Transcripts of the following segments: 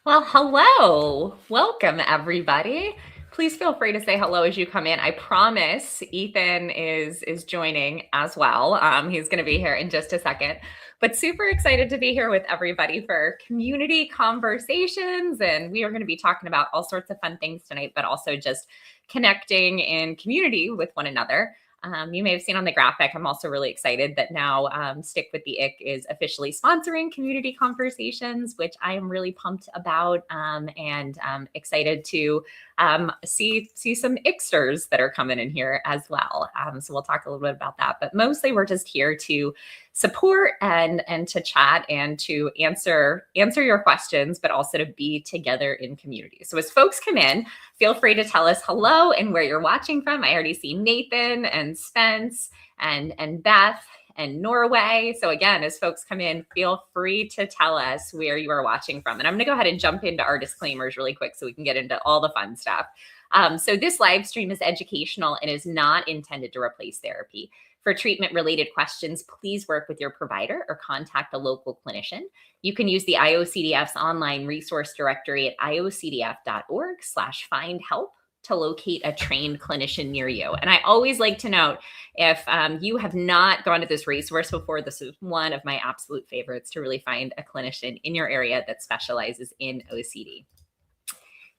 Well, hello. Welcome, everybody. Please feel free to say hello as you come in. I promise Ethan is joining as well. He's going to be here in just a second, but super excited to be here with everybody for community conversations. And we are going to be talking about all sorts of fun things tonight, but also just connecting in community with one another. You may have seen on the graphic, I'm also really excited that now Stick with the Ick is officially sponsoring community conversations, which I am really pumped about and excited to see some Icksters that are coming in here as well. So we'll talk a little bit about that, but mostly we're just here to support and to chat and to answer your questions, but also to be together in community. So as folks come in, feel free to tell us hello and where you're watching from. I already see Nathan and Spence and Beth and Norway. So again, as folks come in, feel free to tell us where you are watching from. And I'm going to go ahead and jump into our disclaimers really quick so we can get into all the fun stuff. So this live stream is educational and is not intended to replace therapy. For treatment-related questions, please work with your provider or contact a local clinician. You can use the IOCDF's online resource directory at iocdf.org/find-help to locate a trained clinician near you. And I always like to note, if you have not gone to this resource before, this is one of my absolute favorites to really find a clinician in your area that specializes in OCD.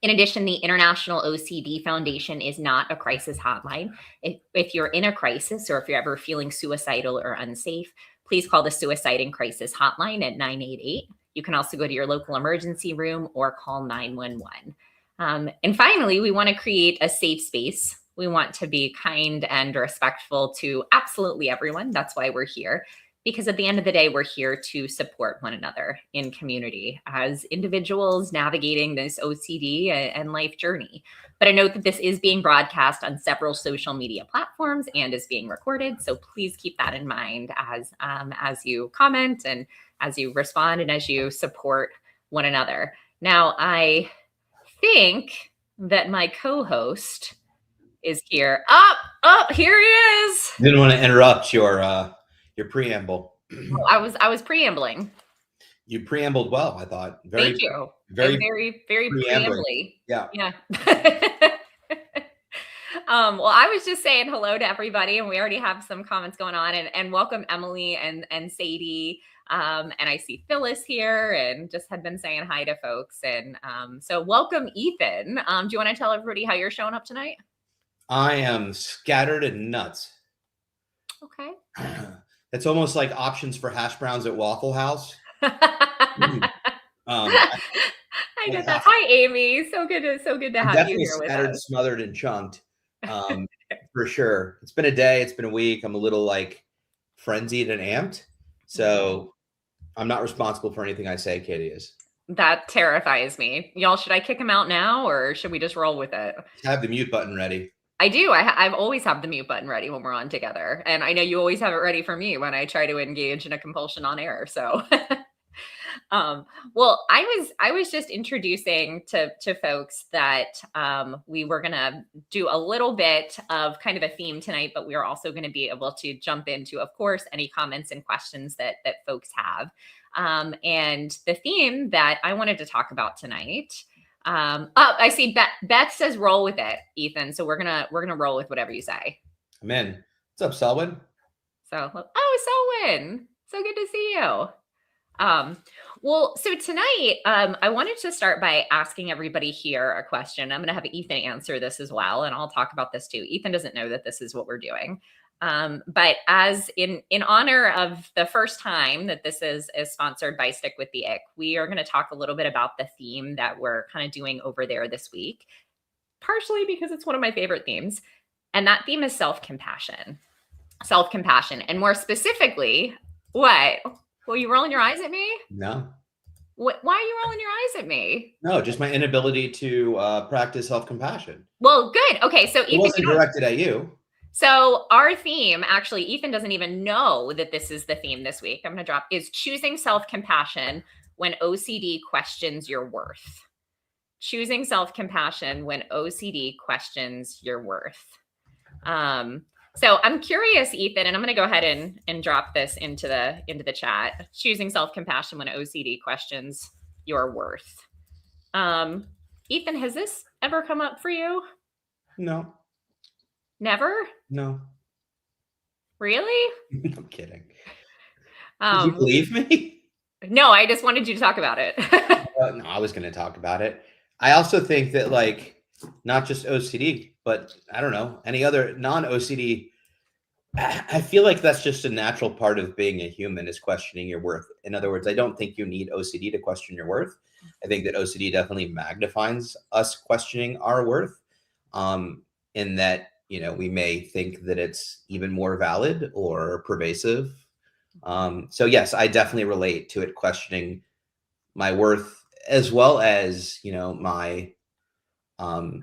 In addition, the International OCD Foundation is not a crisis hotline. If you're in a crisis or if you're ever feeling suicidal or unsafe, please call the Suicide and Crisis Hotline at 988. You can also go to your local emergency room or call 911. And finally, we want to create a safe space. We want to be kind and respectful to absolutely everyone. That's why we're here. Because at the end of the day, we're here to support one another in community as individuals navigating this OCD and life journey. But I note that this is being broadcast on several social media platforms and is being recorded. So please keep that in mind as you comment and as you respond and as you support one another. Now, I think that my co-host is here. Here he is. Didn't want to interrupt your preamble. I was preambling. You preambled well, I thought. Thank you. Very preambly. Yeah. Well, I was just saying hello to everybody, and we already have some comments going on. And welcome Emily and Sadie. And I see Phyllis here, and just had been saying hi to folks. And so welcome, Ethan. Do you want to tell everybody how you're showing up tonight? I am scattered and nuts. Okay. It's almost like options for hash browns at Waffle House. I get that. Hi, Amy. So good to have you here with us. Scattered, smothered, and chunked. For sure. It's been a day. It's been a week. I'm a little like frenzied and amped. So I'm not responsible for anything I say. Katie is. That terrifies me. Y'all, should I kick him out now or should we just roll with it? Have the mute button ready. I do. I've always have the mute button ready when we're on together. And I know you always have it ready for me when I try to engage in a compulsion on air. So, well, I was just introducing to folks that we were going to do a little bit of kind of a theme tonight, but we are also going to be able to jump into, of course, any comments and questions that folks have. And the theme that I wanted to talk about tonight, I see Beth says roll with it, Ethan. So we're gonna roll with whatever you say. I'm in. What's up, Selwyn? Selwyn, so good to see you. Well, so tonight, I wanted to start by asking everybody here a question. I'm going to have Ethan answer this as well, and I'll talk about this too. Ethan doesn't know that this is what we're doing. But as in honor of the first time that this is sponsored by Stick with the Ick, we are going to talk a little bit about the theme that we're kind of doing over there this week, partially because it's one of my favorite themes. And that theme is self-compassion. Self-compassion. And more specifically, what? Well, you rolling your eyes at me? No. Why are you rolling your eyes at me? No, just my inability to practice self-compassion. Well, good. Okay, so Ethan, it wasn't directed at you. So our theme, actually, Ethan doesn't even know that this is the theme this week. I'm going to drop is choosing self-compassion when OCD questions your worth. Choosing self-compassion when OCD questions your worth. So I'm curious, Ethan, and I'm going to go ahead and drop this into the chat. Choosing self-compassion when OCD questions your worth. Ethan, has this ever come up for you? No, Never? no. Really? I'm kidding. Did you Um, believe me? no, I just wanted you to talk about it. No, I was going to talk about it. I also think that, like, not just OCD, but I don't know, any other non-OCD, I feel like that's just a natural part of being a human, is questioning your worth. In other words, I don't think you need OCD to question your worth. I think that OCD definitely magnifies us questioning our worth, in that, we may think that it's even more valid or pervasive. So yes, I definitely relate to it questioning my worth, as well as, um,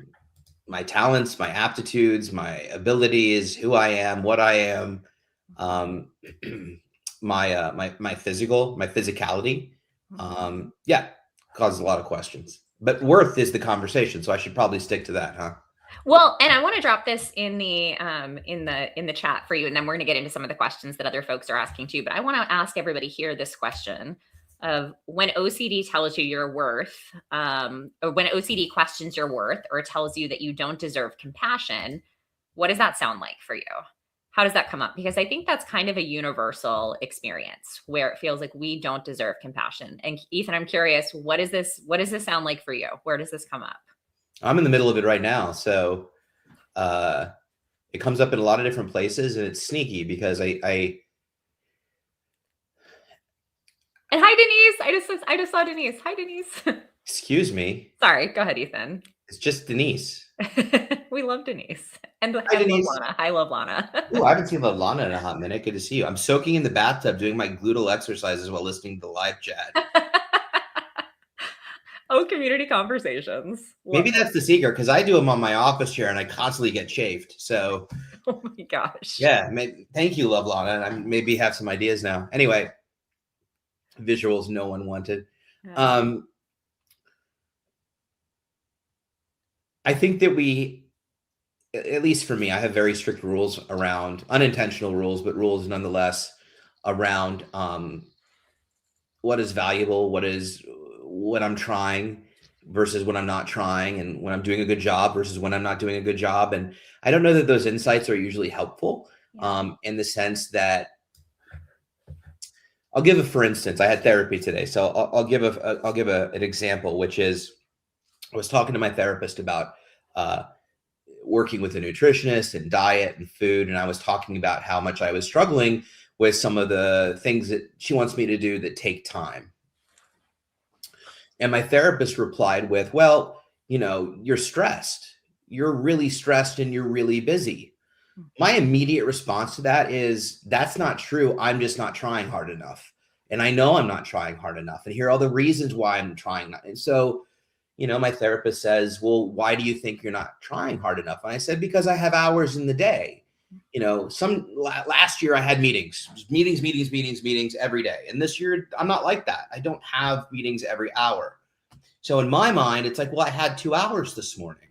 my talents, my aptitudes, my abilities, who I am, what I am, um, my physicality. Yeah, causes a lot of questions. But worth is the conversation, so I should probably stick to that, huh? Well, and I want to drop this in the chat for you, and then we're going to get into some of the questions that other folks are asking too. But I want to ask everybody here this question of when OCD tells you your worth, or when OCD questions your worth or tells you that you don't deserve compassion, what does that sound like for you? How does that come up? Because I think that's kind of a universal experience where it feels like we don't deserve compassion. And Ethan, I'm curious, what is this? What does this sound like for you? Where does this come up? I'm in the middle of it right now, so uh, it comes up in a lot of different places, and it's sneaky because I And hi, Denise. I just saw Denise. Hi, Denise. excuse me, Sorry. Go ahead, Ethan. it's just Denise. We love Denise and Hi, love Denise. Lana. Hi, love Lana. Ooh, I haven't seen Lana in a hot minute. Good to see you. I'm soaking in the bathtub doing my gluteal exercises while listening to the live chat. Oh, community conversations. Love Maybe it. that's the secret, because I do them on my office chair and I constantly get chafed. So Oh my gosh. yeah, thank you, Love Lana. I maybe have some ideas now. Anyway, visuals no one wanted. Yeah. Um, I think that we, at least for me, I have very strict rules around, unintentional rules, but rules nonetheless, around what is valuable, what I'm trying versus when I'm not trying, and when I'm doing a good job versus when I'm not doing a good job. And I don't know that those insights are usually helpful, in the sense that, I'll give a, for instance, I had therapy today. So I'll give an example, which is, I was talking to my therapist about working with a nutritionist and diet and food. And I was talking about how much I was struggling with some of the things that she wants me to do that take time. And my therapist replied with, well, you're stressed. You're really stressed and you're really busy. My immediate response to that is, that's not true. I'm just not trying hard enough. And I know I'm not trying hard enough. And here are all the reasons why I'm trying not. And so, my therapist says, well, why do you think you're not trying hard enough? And I said, because I have hours in the day. Last year I had meetings every day. And this year I'm not like that. I don't have meetings every hour. So in my mind, it's like, well, I had 2 hours this morning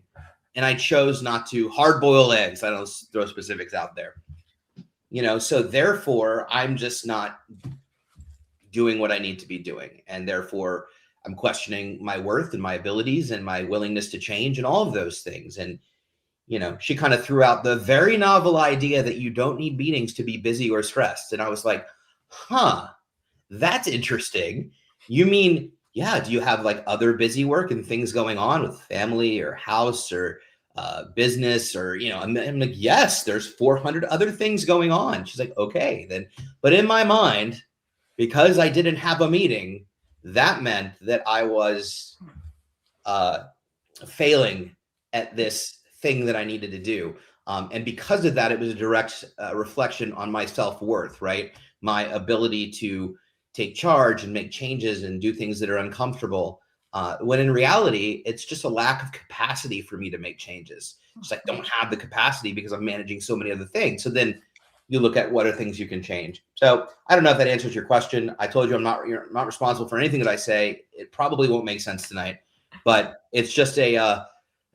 and I chose not to hard boil eggs. I don't throw specifics out there, so therefore I'm just not doing what I need to be doing. And therefore I'm questioning my worth and my abilities and my willingness to change and all of those things. And, she kind of threw out the very novel idea that you don't need meetings to be busy or stressed. And I was like, huh, that's interesting. You mean, yeah, do you have like other busy work and things going on with family or house or business or, I'm like, yes, there's 400 other things going on. She's like, okay, then. But in my mind, because I didn't have a meeting, that meant that I was failing at this thing that I needed to do. And because of that, it was a direct reflection on my self-worth, right? My ability to take charge and make changes and do things that are uncomfortable. When in reality, it's just a lack of capacity for me to make changes. Just like, don't have the capacity because I'm managing so many other things. So then you look at what are things you can change. So I don't know if that answers your question. I told you you're not responsible for anything that I say. It probably won't make sense tonight, but it's just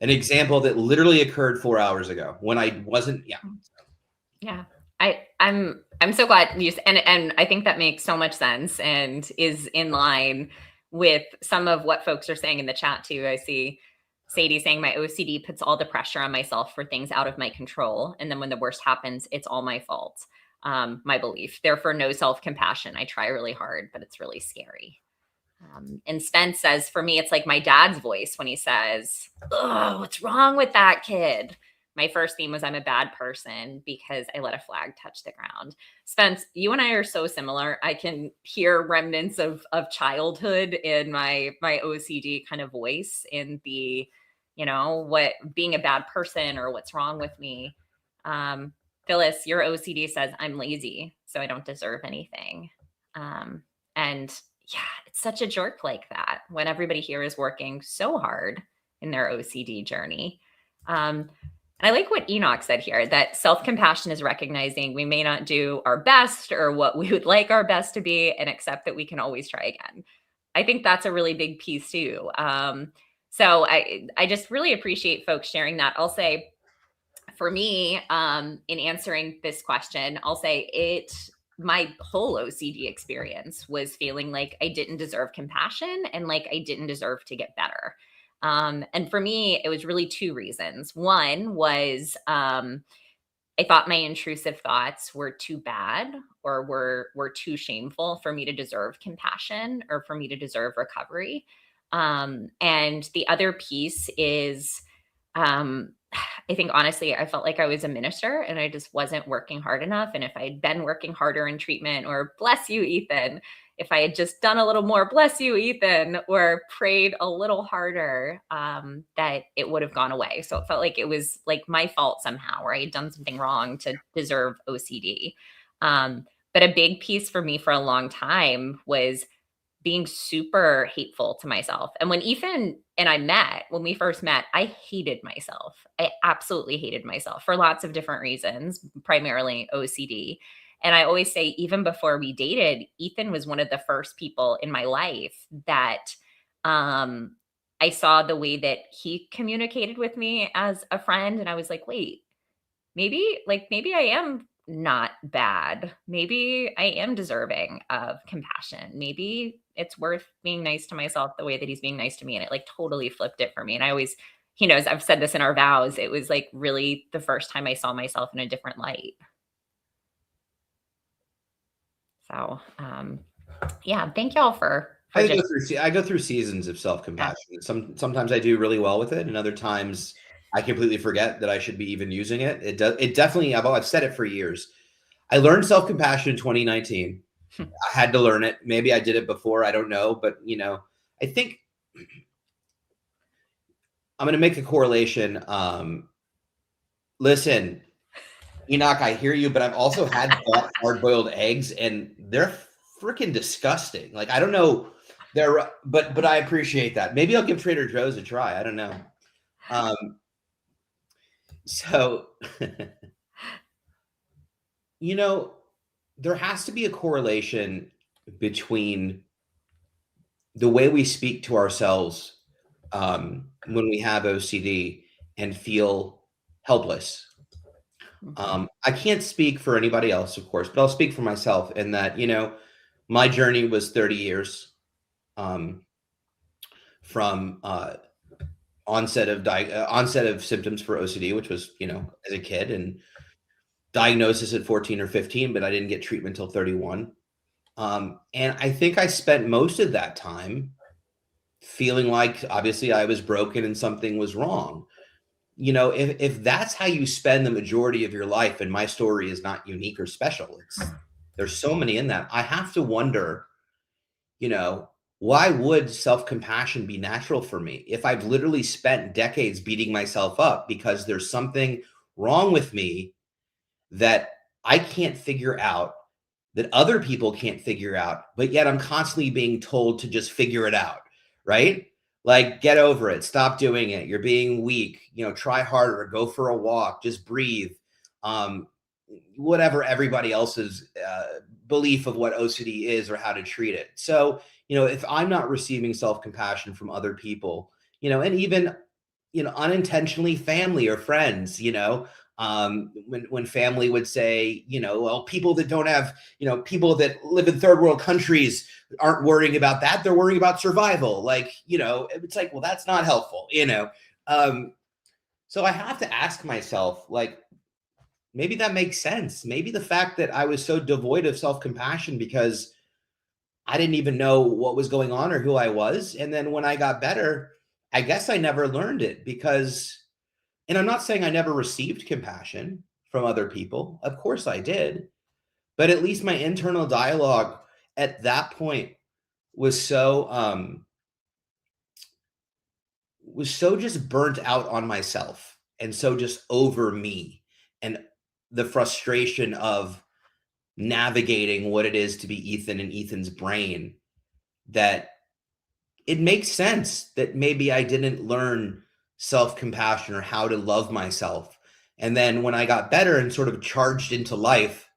an example that literally occurred 4 hours ago when I wasn't. Yeah. I'm so glad you and I think that makes so much sense and is in line with some of what folks are saying in the chat too. I see Sadie saying my OCD puts all the pressure on myself for things out of my control. And then when the worst happens, it's all my fault. My belief. Therefore, no self-compassion. I try really hard, but it's really scary. And Spence says, for me, it's like my dad's voice when he says, "Oh, what's wrong with that kid?" My first theme was I'm a bad person because I let a flag touch the ground. Spence, you and I are so similar. I can hear remnants of childhood in my OCD kind of voice in the, what being a bad person or what's wrong with me. Phyllis, your OCD says I'm lazy, so I don't deserve anything. And yeah, it's such a jerk like that when everybody here is working so hard in their OCD journey. And I like what Enoch said here, that self-compassion is recognizing we may not do our best or what we would like our best to be, and accept that we can always try again. I think that's a really big piece too. So I just really appreciate folks sharing that. I'll say for me, in answering this question, I'll say my whole OCD experience was feeling like I didn't deserve compassion and like I didn't deserve to get better. And for me, it was really two reasons. One was I thought my intrusive thoughts were too bad or were too shameful for me to deserve compassion or for me to deserve recovery. And the other piece is I think honestly, I felt like I was a minister and I just wasn't working hard enough. And if I'd been working harder in treatment, or bless you, Ethan, if I had just done a little more, bless you, Ethan, or prayed a little harder, that it would have gone away. So it felt like it was like my fault somehow, or I had done something wrong to deserve OCD. But a big piece for me for a long time was being super hateful to myself. And when Ethan and I met, when we first met, I hated myself. I absolutely hated myself for lots of different reasons, primarily OCD. And I always say, even before we dated, Ethan was one of the first people in my life that I saw the way that he communicated with me as a friend. And I was like, wait, maybe I am not bad. Maybe I am deserving of compassion. Maybe it's worth being nice to myself the way that he's being nice to me. And it like totally flipped it for me. And I always, as I've said this in our vows, it was like really the first time I saw myself in a different light. So yeah, thank y'all for I go through seasons of self-compassion. Yeah. Sometimes I do really well with it, and other times I completely forget that I should be even using it. It definitely, I've said it for years. I learned self-compassion in 2019. I had to learn it. Maybe I did it before, I don't know, but I think I'm going to make a correlation. Listen, Enoch, I hear you, but I've also had hard-boiled eggs, and they're freaking disgusting. Like, I don't know. But I appreciate that. Maybe I'll give Trader Joe's a try. I don't know. So, there has to be a correlation between the way we speak to ourselves when we have OCD and feel helpless. I can't speak for anybody else, of course, but I'll speak for myself in that, my journey was 30 years from onset of symptoms for OCD, which was, as a kid, and diagnosis at 14 or 15, but I didn't get treatment until 31. And I think I spent most of that time feeling like obviously I was broken and something was wrong. If that's how you spend the majority of your life, and my story is not unique or special, there's so many in that, I have to wonder, why would self-compassion be natural for me if I've literally spent decades beating myself up because there's something wrong with me that I can't figure out, that other people can't figure out, but yet I'm constantly being told to just figure it out, right? Like, get over it, stop doing it, you're being weak, try harder, go for a walk, just breathe. Whatever everybody else's belief of what OCD is or how to treat it. So, if I'm not receiving self-compassion from other people, and even, unintentionally family or friends, When family would say, well, people that don't have, people that live in third world countries aren't worrying about that. They're worrying about survival. Like, it's like, well, that's not helpful, So I have to ask myself, like, maybe that makes sense. Maybe the fact that I was so devoid of self-compassion because I didn't even know what was going on or who I was. And then when I got better, I guess I never learned it because, and I'm not saying I never received compassion from other people. Of course I did. But at least my internal dialogue at that point was so just burnt out on myself and so just over me and the frustration of navigating what it is to be Ethan and Ethan's brain, that it makes sense that maybe I didn't learn self-compassion or how to love myself. And then when I got better and sort of charged into life,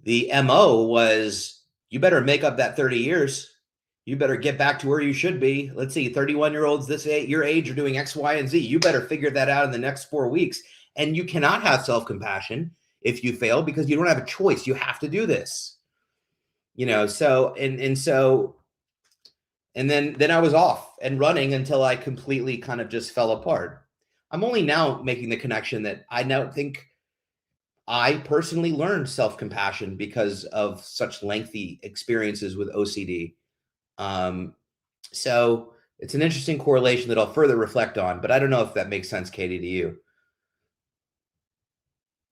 the MO was, you better make up that 30 years. You better get back to where you should be. Let's see, 31-year-olds your age are doing X, Y, and Z. You better figure that out in the next 4 weeks. And you cannot have self-compassion if you fail because you don't have a choice. You have to do this. And then I was off and running until I completely kind of just fell apart. I'm only now making the connection that I now think I personally learned self-compassion because of such lengthy experiences with OCD. So it's an interesting correlation that I'll further reflect on, but I don't know if that makes sense, Katie, to you.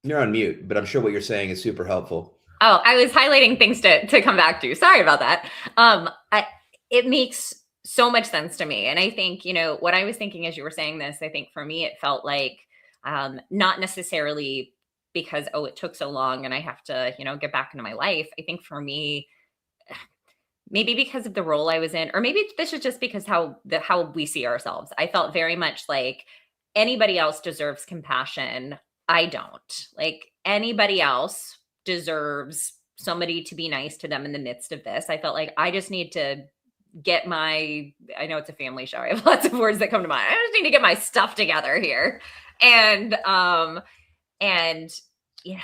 You're on mute, but I'm sure what you're saying is super helpful. Oh, I was highlighting things to come back to. Sorry about that. It makes so much sense to me. And I think, what I was thinking as you were saying this, I think for me, it felt like not necessarily because, it took so long and I have to, get back into my life. I think for me, maybe because of the role I was in, or maybe this is just because how we see ourselves. I felt very much like anybody else deserves compassion. I don't. Like anybody else deserves somebody to be nice to them in the midst of this. I felt like I just need to get I know it's a family show. I have lots of words that come to mind. I just need to get my stuff together here. And yeah,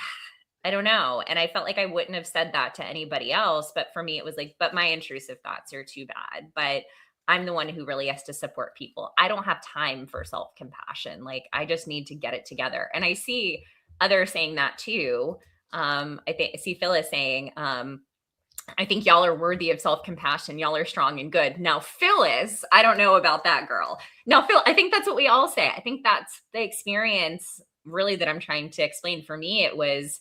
I don't know. And I felt like I wouldn't have said that to anybody else. But for me, it was like, but my intrusive thoughts are too bad. But I'm the one who really has to support people. I don't have time for self-compassion. Like I just need to get it together. And I see others saying that too. I see Phyllis saying, I think y'all are worthy of self-compassion. Y'all are strong and good. Now, Phyllis, I don't know about that girl. Now, Phil, I think that's what we all say. I think that's the experience really that I'm trying to explain. For me, it was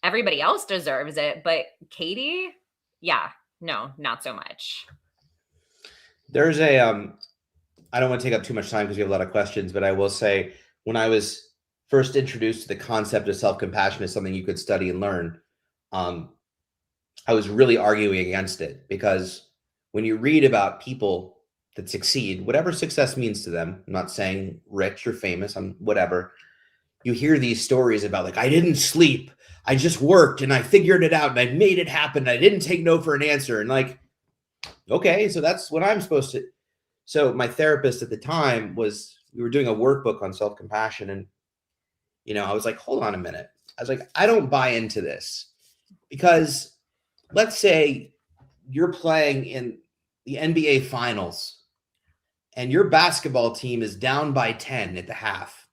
everybody else deserves it. But Katie, yeah, no, not so much. There's I don't want to take up too much time because we have a lot of questions, but I will say when I was first introduced to the concept of self-compassion as something you could study and learn, I was really arguing against it because when you read about people that succeed, whatever success means to them, I'm not saying rich or famous, whatever, you hear these stories about like, I didn't sleep, I just worked and I figured it out and I made it happen. I didn't take no for an answer. And like, okay, so that's what I'm supposed to. So my therapist at the time we were doing a workbook on self-compassion. And, I was like, hold on a minute. I was like, I don't buy into this because let's say you're playing in the NBA finals and your basketball team is down by 10 at the half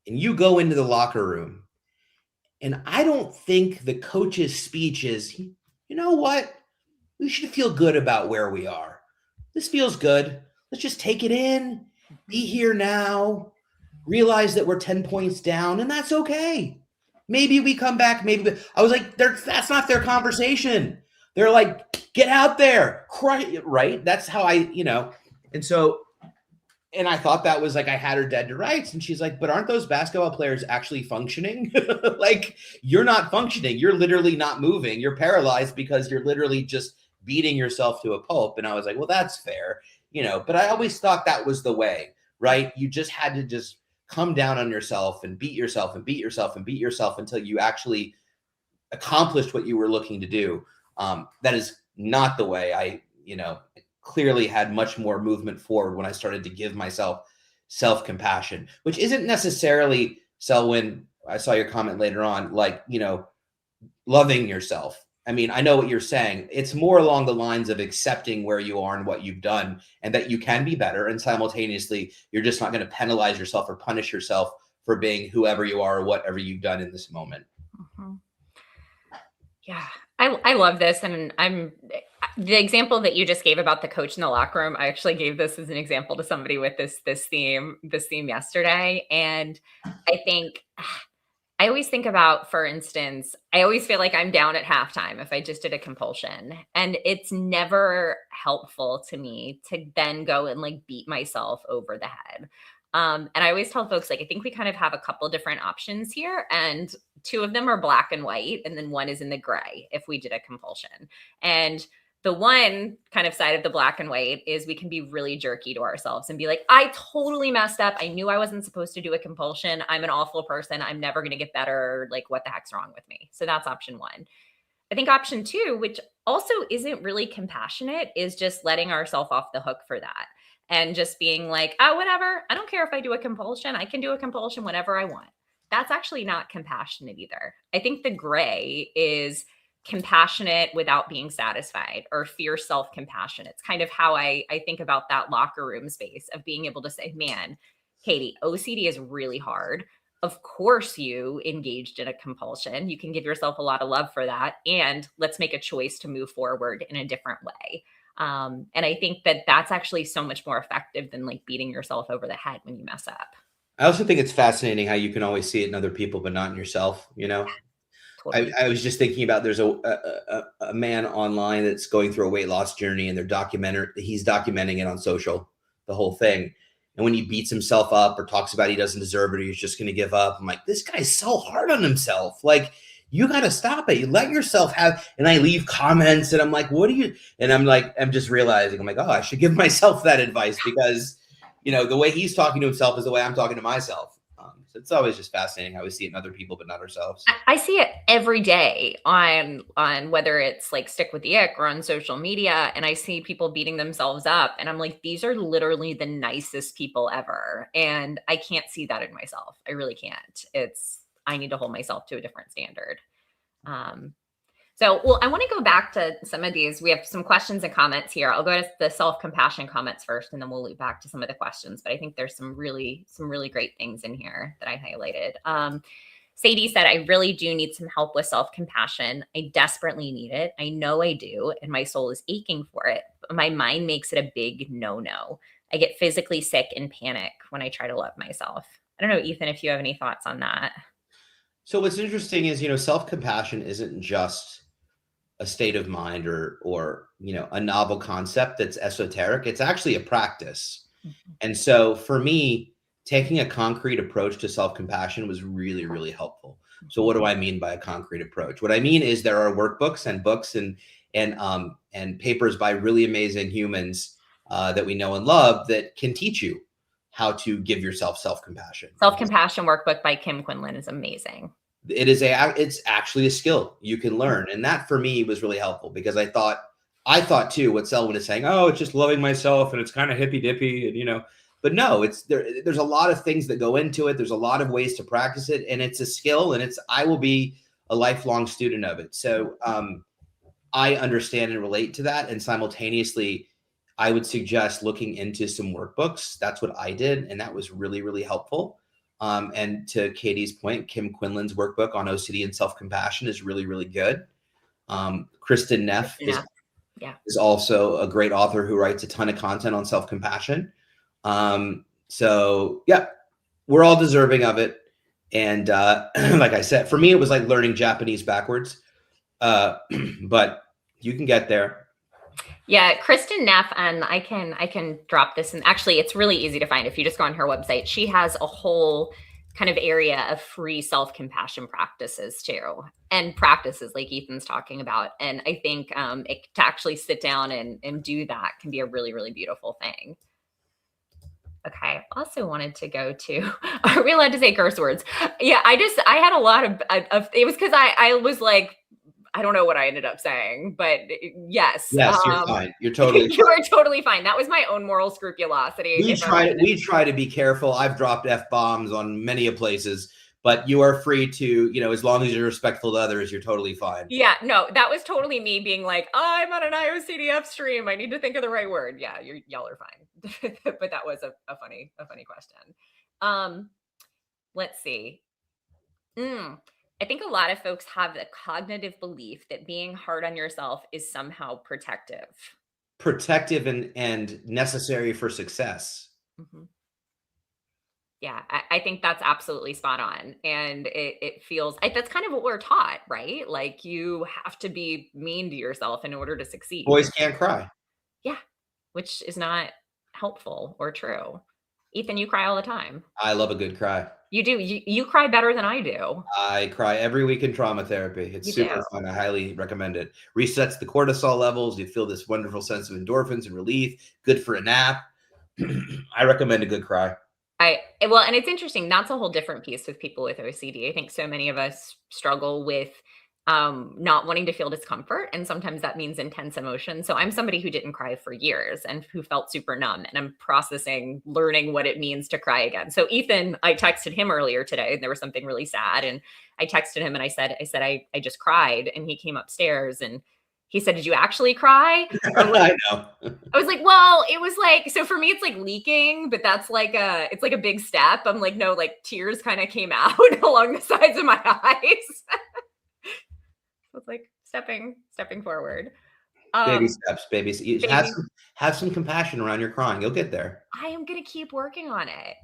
and you go into the locker room. And I don't think the coach's speech is, you know what? We should feel good about where we are. This feels good. Let's just take it in, be here now, realize that we're 10 points down, and that's okay. Maybe we come back. I was like, that's not their conversation. They're like, get out there, cry, right? That's how and I thought that was like, I had her dead to rights. And she's like, but aren't those basketball players actually functioning? Like, you're not functioning. You're literally not moving. You're paralyzed because you're literally just beating yourself to a pulp. And I was like, well, that's fair, but I always thought that was the way, right? You just had to just come down on yourself and beat yourself and beat yourself and beat yourself until you actually accomplished what you were looking to do. That is not the way. I clearly had much more movement forward when I started to give myself self-compassion, which isn't necessarily Selwyn, I saw your comment later on, like, loving yourself. I mean, I know what you're saying. It's more along the lines of accepting where you are and what you've done and that you can be better. And simultaneously, you're just not going to penalize yourself or punish yourself for being whoever you are or whatever you've done in this moment. Mm-hmm. Yeah, I love this. And the example that you just gave about the coach in the locker room. I actually gave this as an example to somebody with this theme yesterday. And I think I always think about, for instance, I always feel like I'm down at halftime if I just did a compulsion. And it's never helpful to me to then go and like beat myself over the head. And I always tell folks, like, I think we kind of have a couple different options here. And two of them are black and white. And then one is in the gray if we did a compulsion. And the one kind of side of the black and white is we can be really jerky to ourselves and be like, I totally messed up. I knew I wasn't supposed to do a compulsion. I'm an awful person. I'm never going to get better. Like, what the heck's wrong with me? So that's option one. I think option two, which also isn't really compassionate, is just letting ourselves off the hook for that and just being like, oh, whatever. I don't care if I do a compulsion. I can do a compulsion whenever I want. That's actually not compassionate either. I think the gray is compassionate without being satisfied, or fierce self-compassion. It's kind of how I think about that locker room space of being able to say, man, Katie, OCD is really hard. Of course you engaged in a compulsion. You can give yourself a lot of love for that. And let's make a choice to move forward in a different way. And I think that that's actually so much more effective than like beating yourself over the head when you mess up. I also think it's fascinating how you can always see it in other people, but not in yourself, Totally. I was just thinking about, there's a man online that's going through a weight loss journey, and he's documenting it on social, the whole thing. And when he beats himself up or talks about he doesn't deserve it or he's just going to give up, I'm like, this guy's so hard on himself. Like, you got to stop it. You let yourself have, and I leave comments and I'm like, what do you, and I'm just realizing, I'm like, oh, I should give myself that advice, because, the way he's talking to himself is the way I'm talking to myself. So it's always just fascinating how we see it in other people, but not ourselves. I see it every day on whether it's like Stick with the Ick or on social media. And I see people beating themselves up. And I'm like, these are literally the nicest people ever. And I can't see that in myself. I really can't. I need to hold myself to a different standard. Well, I want to go back to some of these. We have some questions and comments here. I'll go to the self-compassion comments first, and then we'll loop back to some of the questions. But I think there's some really great things in here that I highlighted. Sadie said, I really do need some help with self-compassion. I desperately need it. I know I do, and my soul is aching for it. But my mind makes it a big no-no. I get physically sick and panic when I try to love myself. I don't know, Ethan, if you have any thoughts on that. So what's interesting is, self-compassion isn't just a state of mind or a novel concept that's esoteric. It's actually a practice. Mm-hmm. And so for me, taking a concrete approach to self-compassion was really, really helpful. Mm-hmm. So what do I mean by a concrete approach? What I mean is there are workbooks and books and papers by really amazing humans that we know and love that can teach you how to give yourself self-compassion. Self-compassion workbook by Kim Quinlan is amazing. It's actually a skill you can learn. And that for me was really helpful, because I thought too, what Selwyn is saying, oh, it's just loving myself and it's kind of hippy dippy, and but no, there's a lot of things that go into it. There's a lot of ways to practice it, and it's a skill, and I will be a lifelong student of it. So I understand and relate to that. And simultaneously, I would suggest looking into some workbooks. That's what I did. And that was really, really helpful. And to Katie's point, Kim Quinlan's workbook on OCD and self-compassion is really, really good. Kristen Neff is also a great author who writes a ton of content on self-compassion. So yeah, we're all deserving of it. And like I said, for me, it was like learning Japanese backwards. But you can get there. Yeah, Kristen Neff, and I can drop this, and actually it's really easy to find if you just go on her website. She has a whole kind of area of free self-compassion practices too, and practices like Ethan's talking about. And I think to actually sit down and do that can be a really, really beautiful thing. Okay, I also wanted to go to, are we allowed to say curse words? Yeah, I had a lot of it was because I was like, I don't know what I ended up saying, but yes. Yes, you're fine. You're totally you are totally fine. That was my own moral scrupulosity. We try to be careful. I've dropped F-bombs on many of places, but you are free to, as long as you're respectful to others, you're totally fine. Yeah, no, that was totally me being like, I'm on an IOCD upstream. I need to think of the right word. Yeah, y'all are fine. But that was a funny question. Um, let's see. I think a lot of folks have the cognitive belief that being hard on yourself is somehow protective. Protective and necessary for success. hmm Yeah, I think that's absolutely spot on. And it feels like that's kind of what we're taught, right? Like you have to be mean to yourself in order to succeed. Boys can't cry. Yeah, which is not helpful or true. Ethan, you cry all the time. I love a good cry. You do. You cry better than I do. I cry every week in trauma therapy. It's You do. super fun. I highly recommend it. Resets the cortisol levels. You feel this wonderful sense of endorphins and relief. Good for a nap. I recommend a good cry. Well, and it's interesting. That's a whole different piece with people with OCD. I think so many of us struggle with not wanting to feel discomfort, and sometimes that means intense emotion. So I'm somebody who didn't cry for years and who felt super numb, and I'm processing, learning what it means to cry again. So Ethan, I texted him earlier today, and there was something really sad, and I texted him and I just cried, and he came upstairs and he said, "Did you actually cry?" I know. I was like, well, it was like, so for me, it's like leaking, but that's like it's like a big step. I'm like, no, like tears kind of came out along the sides of my eyes. So it's like stepping forward. Baby steps, babies. Baby, Have some compassion around your crying. You'll get there. I am going to keep working on it.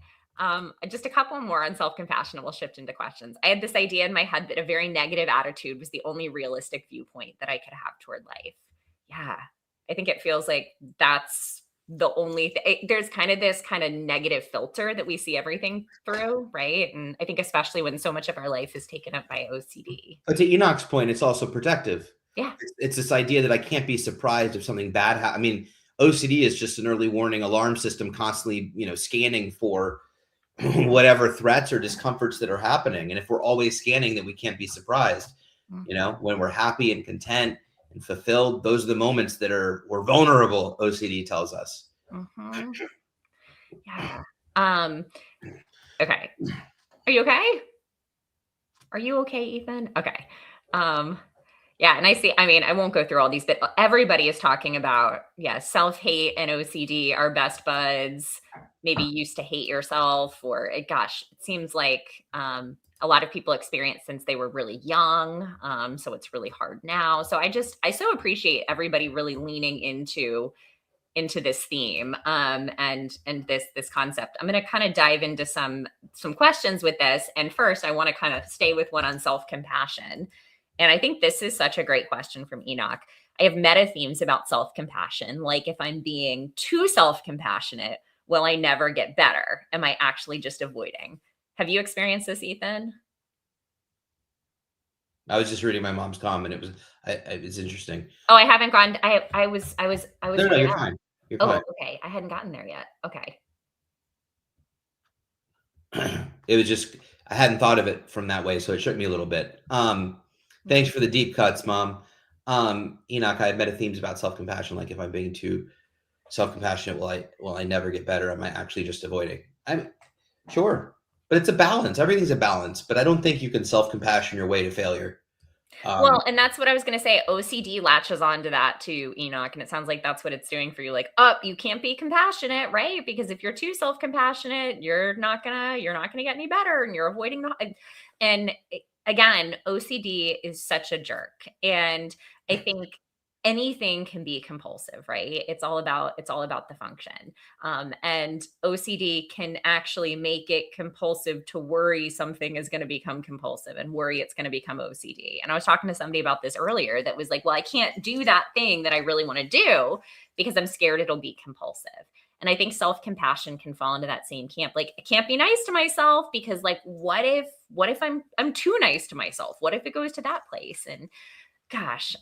Just a couple more on self-compassion, and we'll shift into questions. I had this idea in my head that a very negative attitude was the only realistic viewpoint that I could have toward life. Yeah. I think it feels like that's the only thing. There's kind of this kind of negative filter that we see everything through, right? And I think especially when so much of our life is taken up by OCD. But to Enoch's point, it's also protective. Yeah. It's this idea that I can't be surprised if something bad happens. I mean, OCD is just an early warning alarm system constantly, scanning for whatever threats or discomforts that are happening. And if we're always scanning, then we can't be surprised. When we're happy and content and fulfilled, those are the moments that we're vulnerable, OCD tells us. Mm-hmm. Yeah. Okay. Are you okay? Are you okay, Ethan? Okay. Yeah, and I won't go through all these, but everybody is talking about, self-hate and OCD are best buds. Maybe you used to hate yourself, or gosh, it seems like a lot of people experience since they were really young. So it's really hard now. So I so appreciate everybody really leaning into this theme and this concept. I'm going to kind of dive into some questions with this. And first, I want to kind of stay with one on self-compassion. And I think this is such a great question from Enoch. I have meta themes about self-compassion, like if I'm being too self-compassionate, will I never get better? Am I actually just avoiding? Have you experienced this, Ethan? I was just reading my mom's comment. It's interesting. Oh, I haven't gone. I was. No, you're fine. You're fine. Okay. I hadn't gotten there yet. Okay. It was just, I hadn't thought of it from that way, so it shook me a little bit. Thanks for the deep cuts, Mom. Enoch, I have meta themes about self-compassion, like if I'm being too self-compassionate, will I never get better? Am I actually just avoiding? I'm sure, but it's a balance. Everything's a balance, but I don't think you can self-compassion your way to failure. Well, and that's what I was going to say. OCD latches onto that too, Enoch. And it sounds like that's what it's doing for you. Like, you can't be compassionate, right? Because if you're too self-compassionate, you're not gonna get any better, and you're avoiding and again, OCD is such a jerk. And I think anything can be compulsive, right? It's all about the function. And OCD can actually make it compulsive to worry something is going to become compulsive, and worry it's going to become OCD. And I was talking to somebody about this earlier that was like, well, I can't do that thing that I really want to do because I'm scared it'll be compulsive. And I think self-compassion can fall into that same camp. Like, I can't be nice to myself because, like, what if I'm too nice to myself? What if it goes to that place? And gosh,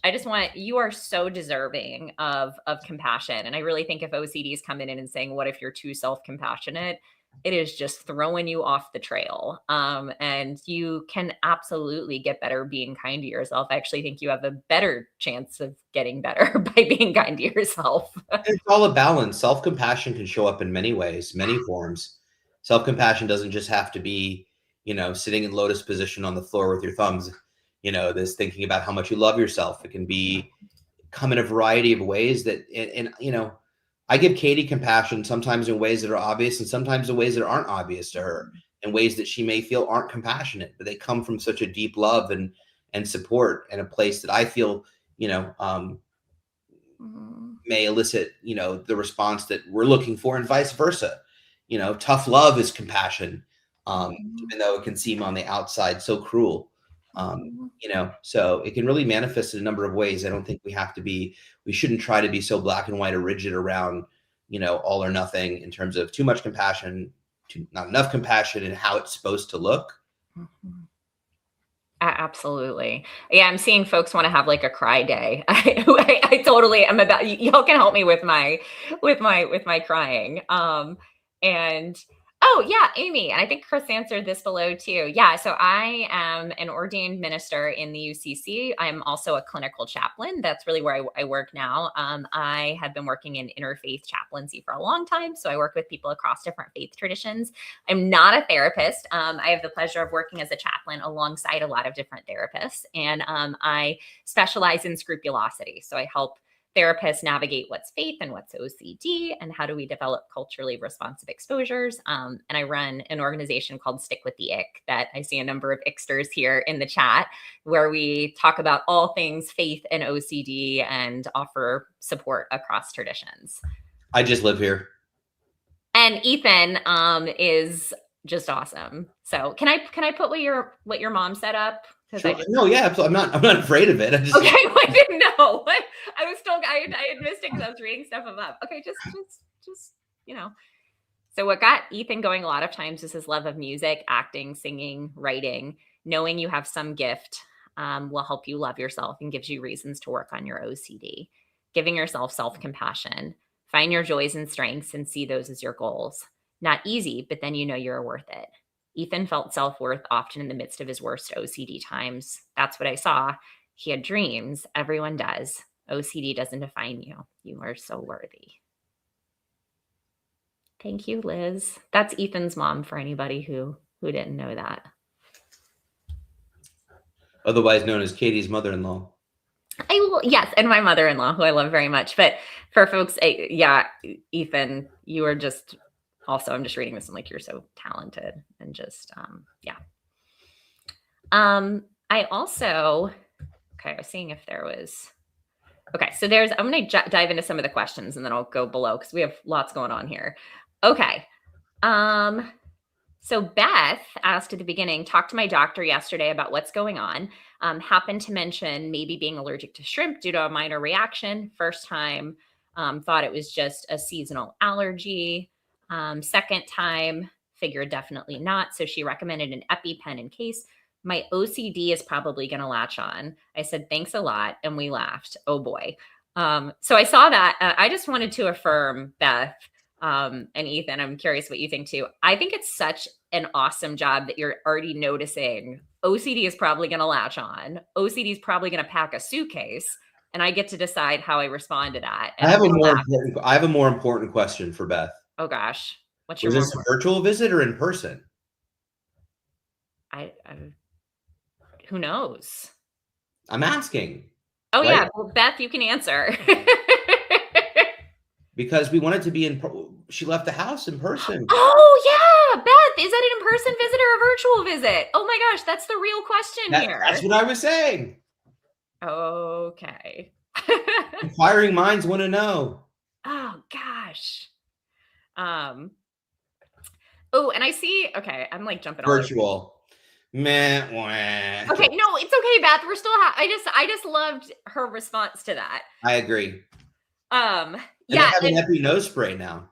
you are so deserving of compassion. And I really think if OCD is coming in and saying, what if you're too self-compassionate? It is just throwing you off the trail. And you can absolutely get better being kind to yourself. I actually think you have a better chance of getting better by being kind to yourself. It's all a balance. Self-compassion can show up in many ways, many forms. Self-compassion doesn't just have to be, sitting in lotus position on the floor with your thumbs, this thinking about how much you love yourself. It can come in a variety of ways and I give Katie compassion sometimes in ways that are obvious and sometimes in ways that aren't obvious to her, in ways that she may feel aren't compassionate, but they come from such a deep love and support, and a place that I feel, may elicit, the response that we're looking for, and vice versa. Tough love is compassion, even though it can seem on the outside so cruel. So it can really manifest in a number of ways. I don't think we shouldn't try to be so black and white or rigid around, all or nothing in terms of too much compassion, not enough compassion, and how it's supposed to look. Absolutely. Yeah, I'm seeing folks want to have like a cry day. I totally am about, y'all can help me with my crying. And oh yeah, Amy, and I think Chris answered this below too. Yeah, so I am an ordained minister in the UCC. I'm also a clinical chaplain. That's really where I work now. I have been working in interfaith chaplaincy for a long time. So I work with people across different faith traditions. I'm not a therapist. I have the pleasure of working as a chaplain alongside a lot of different therapists. And I specialize in scrupulosity. So I help therapists navigate what's faith and what's OCD and how do we develop culturally responsive exposures. And I run an organization called Stick with the Ick that I see a number of Icksters here in the chat, where we talk about all things faith and OCD and offer support across traditions. I just live here. And Ethan is just awesome. So can I put what your mom set up? Sure. No, yeah, I'm not afraid of it. Okay, I didn't know. I was still, I had missed it because I was reading stuff above. Okay, just, So what got Ethan going a lot of times is his love of music, acting, singing, writing. Knowing you have some gift will help you love yourself and gives you reasons to work on your OCD. Giving yourself self-compassion. Find your joys and strengths and see those as your goals. Not easy, but then you know you're worth it. Ethan felt self-worth often in the midst of his worst OCD times. That's what I saw. He had dreams. Everyone does. OCD doesn't define you. You are so worthy. Thank you, Liz. That's Ethan's mom, for anybody who didn't know that. Otherwise known as Katie's mother-in-law. Yes, and my mother-in-law, who I love very much. But for folks, yeah, Ethan, you are just... Also, I'm just reading this and like, you're so talented and just, yeah. I also, okay, I was seeing if there was, okay, so I'm going to dive into some of the questions and then I'll go below because we have lots going on here. Okay. So Beth asked at the beginning, talked to my doctor yesterday about what's going on. Happened to mention maybe being allergic to shrimp due to a minor reaction. First time, thought it was just a seasonal allergy. Second time, figured definitely not. So she recommended an EpiPen in case. My OCD is probably going to latch on. I said, thanks a lot. And we laughed. Oh boy. So I saw that. I just wanted to affirm, Beth and Ethan, I'm curious what you think too. I think it's such an awesome job that you're already noticing OCD is probably going to latch on. OCD is probably going to pack a suitcase. And I get to decide how I respond to that. And I have a more important question for Beth. Oh gosh. What's your... Was this a virtual visit or in person? I who knows? I'm asking. Oh, right? Yeah. Well, Beth, you can answer. Because we wanted to be she left the house in person. Oh yeah. Beth, is that an in-person visit or a virtual visit? Oh my gosh. That's the real question here. That's what I was saying. Okay. Inquiring minds want to know. Oh gosh. Oh, and I see, okay, I'm like jumping virtual. Meh. Okay, no, it's okay, Beth. We're still I just loved her response to that. I agree. Yeah. I have an Epi nose spray now.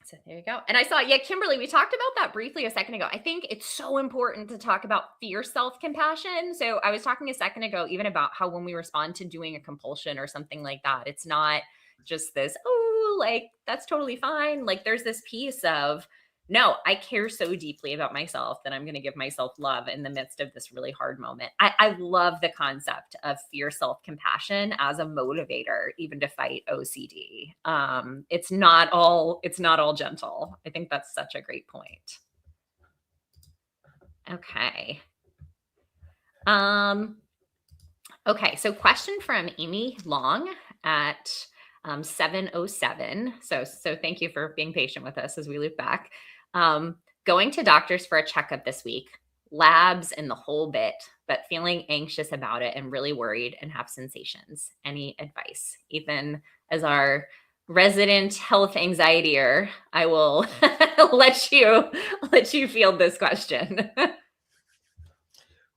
So there you go. And I saw, yeah, Kimberly, we talked about that briefly a second ago. I think it's so important to talk about fierce self-compassion. So I was talking a second ago, even about how when we respond to doing a compulsion or something like that, it's not just this, oh, like, that's totally fine. Like there's this piece of, no, I care so deeply about myself that I'm going to give myself love in the midst of this really hard moment. I love the concept of fierce self-compassion as a motivator, even to fight OCD. It's not all gentle. I think that's such a great point. Okay. Okay, so question from Amy Long at 7:07. So thank you for being patient with us as we loop back. Going to doctors for a checkup this week, labs and the whole bit, but feeling anxious about it and really worried and have sensations. Any advice? Ethan, as our resident health anxietier, I will let you field this question.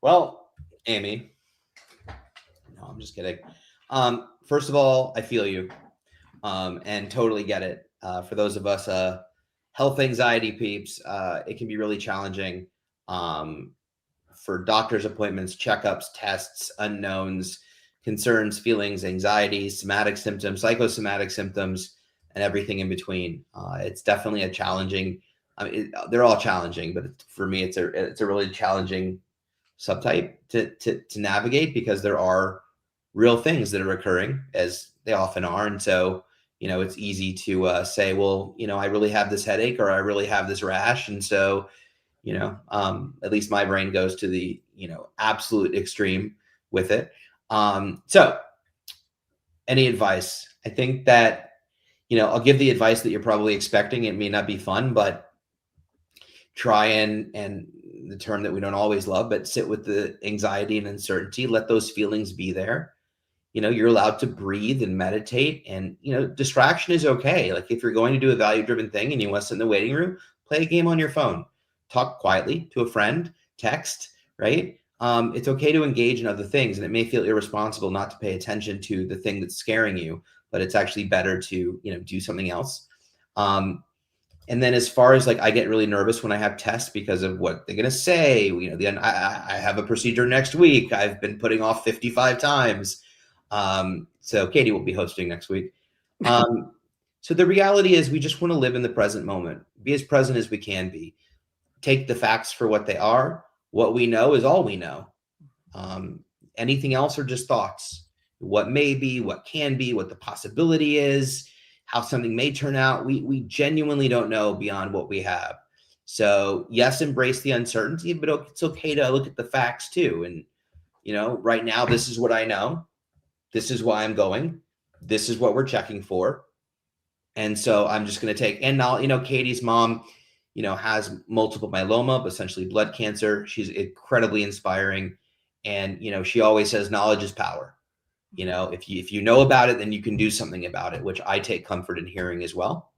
Well, Amy, no, I'm just kidding. First of all, I feel you, and totally get it. For those of us health anxiety peeps, it can be really challenging, for doctor's appointments, checkups, tests, unknowns, concerns, feelings, anxieties, somatic symptoms, psychosomatic symptoms, and everything in between. It's definitely a challenging. They're all challenging, but for me, it's a really challenging subtype to navigate, because there are real things that are occurring, as they often are. And so, it's easy to say, well, I really have this headache, or I really have this rash. And so, at least my brain goes to the, absolute extreme with it. So any advice? I think that, I'll give the advice that you're probably expecting. It may not be fun, but try and the term that we don't always love, but sit with the anxiety and uncertainty. Let those feelings be there. You're allowed to breathe and meditate, and, distraction is okay. Like, if you're going to do a value driven thing and you want to sit in the waiting room, play a game on your phone, talk quietly to a friend, text, right? It's okay to engage in other things, and it may feel irresponsible not to pay attention to the thing that's scaring you, but it's actually better to, do something else. And then, as far as, like, I get really nervous when I have tests because of what they're going to say. I have a procedure next week. I've been putting off 55 times. So Katie will be hosting next week. So the reality is, we just want to live in the present moment, be as present as we can be, take the facts for what they are. What we know is all we know. Anything else are just thoughts. What may be, what can be, what the possibility is, how something may turn out. We genuinely don't know beyond what we have. So yes, embrace the uncertainty, but it's okay to look at the facts too. And, right now, this is what I know. This is why I'm going. This is what we're checking for. And so I'm just going to take, and now, Katie's mom, has multiple myeloma, but essentially blood cancer. She's incredibly inspiring. And, she always says knowledge is power. If you know about it, then you can do something about it, which I take comfort in hearing as well.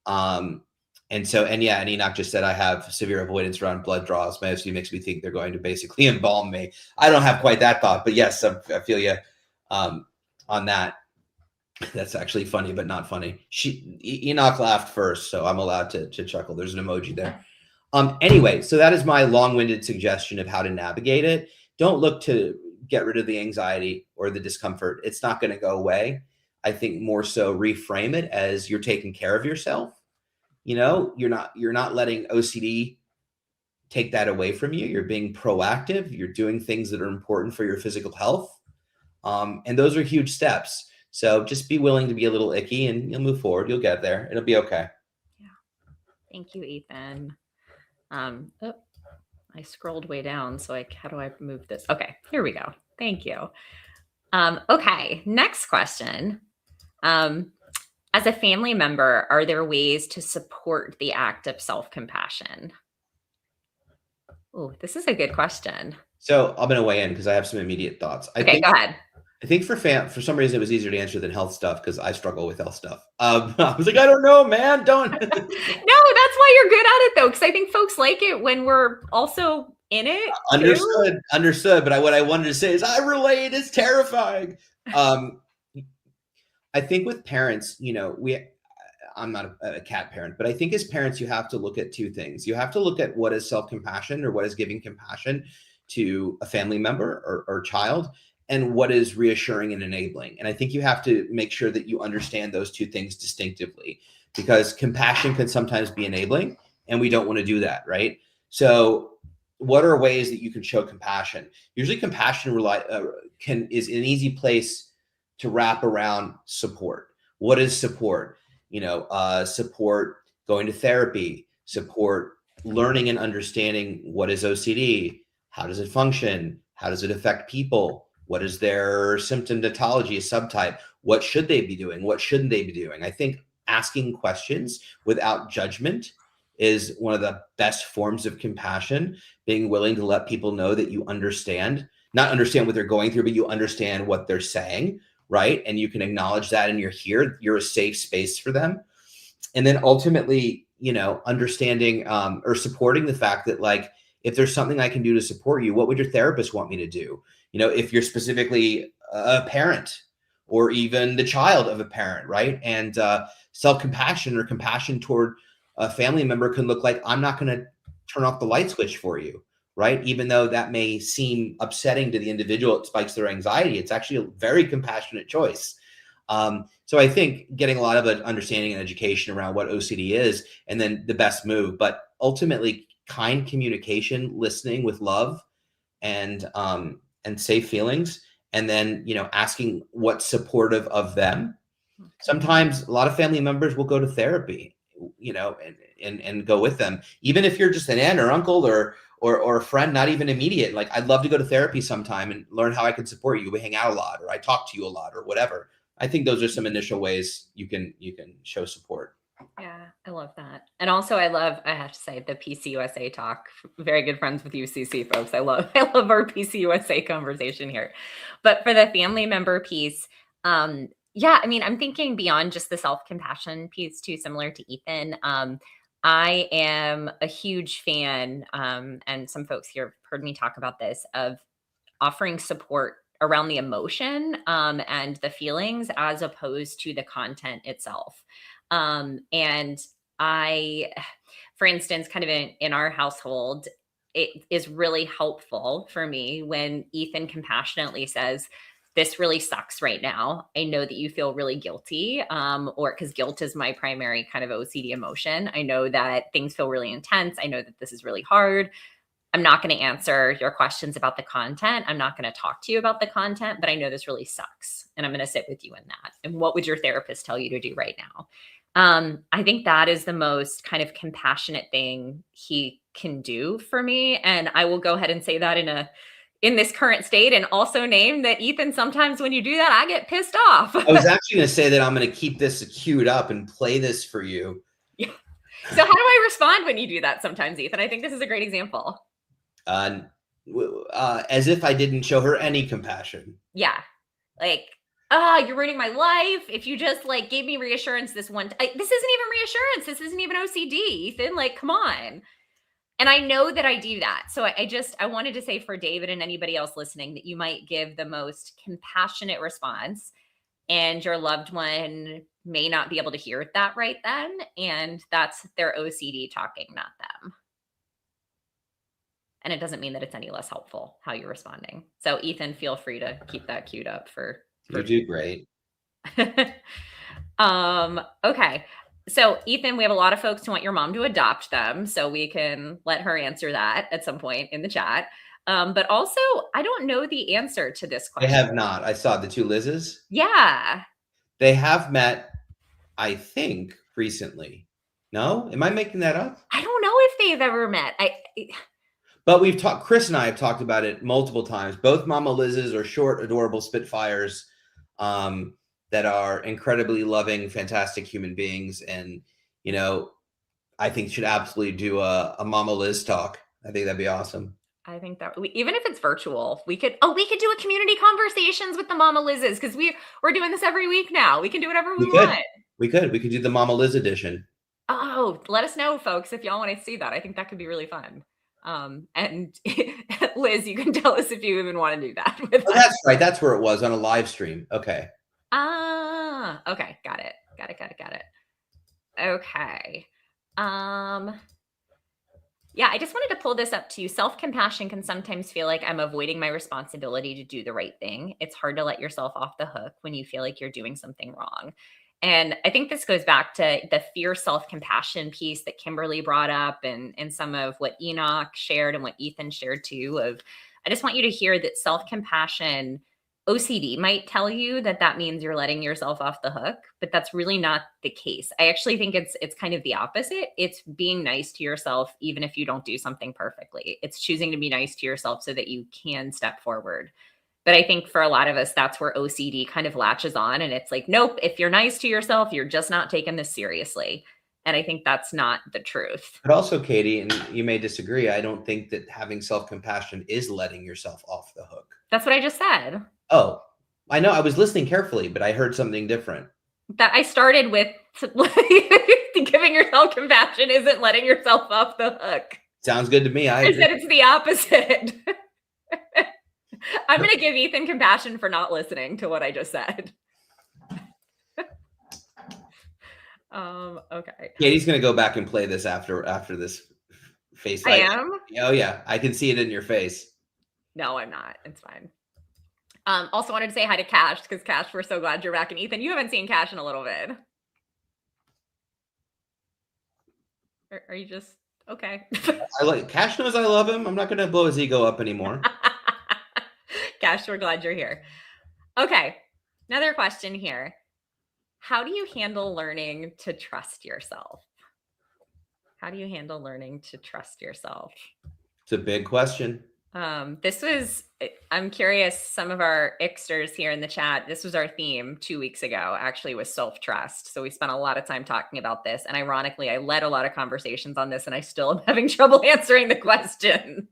And Enoch just said, I have severe avoidance around blood draws. My OCD makes me think they're going to basically embalm me. I don't have quite that thought, but yes, I feel you on that. That's actually funny, but not funny. Enoch laughed first, so I'm allowed to chuckle. There's an emoji there. Anyway, so that is my long-winded suggestion of how to navigate it. Don't look to get rid of the anxiety or the discomfort. It's not going to go away. I think more so reframe it as you're taking care of yourself. You're not letting OCD take that away from you. You're being proactive. You're doing things that are important for your physical health. And those are huge steps. So just be willing to be a little icky, and you'll move forward. You'll get there. It'll be okay. Yeah. Thank you, Ethan. I scrolled way down. So how do I move this? Okay, here we go. Thank you. Okay, next question. As a family member, are there ways to support the act of self-compassion? Oh, this is a good question. So I'm going to weigh in because I have some immediate thoughts. Go ahead. I think for some reason it was easier to answer than health stuff, because I struggle with health stuff. I was like, I don't know, man. Don't. No, that's why you're good at it, though, because I think folks like it when we're also in it. Understood. But what I wanted to say is, I relate. It's terrifying. I think with parents, I'm not a cat parent, but I think as parents, you have to look at two things. You have to look at what is self-compassion, or what is giving compassion to a family member or child, and what is reassuring and enabling. And I think you have to make sure that you understand those two things distinctively, because compassion can sometimes be enabling, and we don't want to do that, right? So what are ways that you can show compassion? Usually compassion is an easy place to wrap around support. What is support? Support going to therapy, support learning and understanding what is OCD, how does it function, how does it affect people, what is their symptomatology, subtype, what should they be doing, what shouldn't they be doing. I think asking questions without judgment is one of the best forms of compassion, being willing to let people know that you understand, not understand what they're going through, but you understand what they're saying, right? And you can acknowledge that, and you're here, you're a safe space for them. And then ultimately, understanding or supporting the fact that, like, if there's something I can do to support you, what would your therapist want me to do? If you're specifically a parent or even the child of a parent, right? And self-compassion or compassion toward a family member can look like, I'm not going to turn off the light switch for you, right? Even though that may seem upsetting to the individual, it spikes their anxiety. It's actually a very compassionate choice. So I think getting a lot of understanding and education around what OCD is, and then the best move, but ultimately kind communication, listening with love and safe feelings, and then asking what's supportive of them. Okay. Sometimes a lot of family members will go to therapy, and go with them, even if you're just an aunt or uncle or a friend, not even immediate. Like, I'd love to go to therapy sometime and learn how I can support you. We hang out a lot, or I talk to you a lot, or whatever. I think those are some initial ways you can show support. Yeah, I love that. And also I have to say, the PCUSA talk. Very good friends with UCC folks. I love our PCUSA conversation here. But for the family member piece, yeah, I mean, I'm thinking beyond just the self-compassion piece too, similar to Ethan. I am a huge fan, and some folks here have heard me talk about this, of offering support around the emotion, and the feelings, as opposed to the content itself. And for instance, kind of in our household, it is really helpful for me when Ethan compassionately says, "This really sucks right now. I know that you feel really guilty," or because guilt is my primary kind of OCD emotion. I know that things feel really intense. I know that this is really hard. I'm not going to answer your questions about the content. I'm not going to talk to you about the content, but I know this really sucks, and I'm going to sit with you in that. And what would your therapist tell you to do right now? I think that is the most kind of compassionate thing he can do for me. And I will go ahead and say that in this current state, and also name that, Ethan, sometimes when you do that, I get pissed off. I was actually going to say that I'm going to keep this queued up and play this for you. Yeah. So how do I respond when you do that sometimes, Ethan? I think this is a great example. As if I didn't show her any compassion. Yeah. Like, you're ruining my life. If you just like gave me reassurance this one, this isn't even reassurance. This isn't even OCD, Ethan. Like, come on. And I know that I do that. So I wanted to say for David and anybody else listening that you might give the most compassionate response, and your loved one may not be able to hear that right then. And that's their OCD talking, not them. And it doesn't mean that it's any less helpful how you're responding. So Ethan, feel free to keep that queued up for You do great. Okay. So Ethan, we have a lot of folks who want your mom to adopt them, so we can let her answer that at some point in the chat. But also, I don't know the answer to this question. They have not. I saw the two Liz's. Yeah. They have met, I think, recently. No? Am I making that up? I don't know if they've ever met. But Chris and I have talked about it multiple times. Both Mama Liz's are short, adorable Spitfires that are incredibly loving, fantastic human beings. And, I think should absolutely do a Mama Liz talk. I think that'd be awesome. I think that even if it's virtual, we could do a community conversations with the Mama Liz's, because we're doing this every week now. We can do whatever we want. We could do the Mama Liz edition. Oh, let us know, folks, if y'all want to see that. I think that could be really fun. And Liz, you can tell us if you even want to do that with us. That's right. That's where it was, on a live stream. Okay. Okay. Got it. Okay. Yeah, I just wanted to pull this up to you. Self-compassion can sometimes feel like I'm avoiding my responsibility to do the right thing. It's hard to let yourself off the hook when you feel like you're doing something wrong. And I think this goes back to the fear self-compassion piece that Kimberly brought up, and some of what Enoch shared and what Ethan shared too. I just want you to hear that self-compassion OCD might tell you that that means you're letting yourself off the hook, but that's really not the case. I actually think it's kind of the opposite. It's being nice to yourself even if you don't do something perfectly. It's choosing to be nice to yourself so that you can step forward. But I think for a lot of us, that's where OCD kind of latches on. And it's like, nope, if you're nice to yourself, you're just not taking this seriously. And I think that's not the truth. But also, Katie, and you may disagree, I don't think that having self-compassion is letting yourself off the hook. That's what I just said. Oh, I know. I was listening carefully, but I heard something different. That I started with giving yourself compassion isn't letting yourself off the hook. Sounds good to me. I said it's the opposite. I'm going to give Ethan compassion for not listening to what I just said. Okay. Katie's going to go back and play this after this face. I am? Oh, yeah. I can see it in your face. No, I'm not. It's fine. Also wanted to say hi to Cash because Cash, we're so glad you're back. And Ethan, you haven't seen Cash in a little bit. Are you just okay? Cash knows I love him. I'm not going to blow his ego up anymore. Cash, we're glad you're here. Okay. Another question here. How do you handle learning to trust yourself? How do you handle learning to trust yourself? It's a big question. I'm curious, some of our Ixters here in the chat, this was our theme 2 weeks ago, actually, was self-trust. So we spent a lot of time talking about this. And ironically, I led a lot of conversations on this and I still am having trouble answering the question.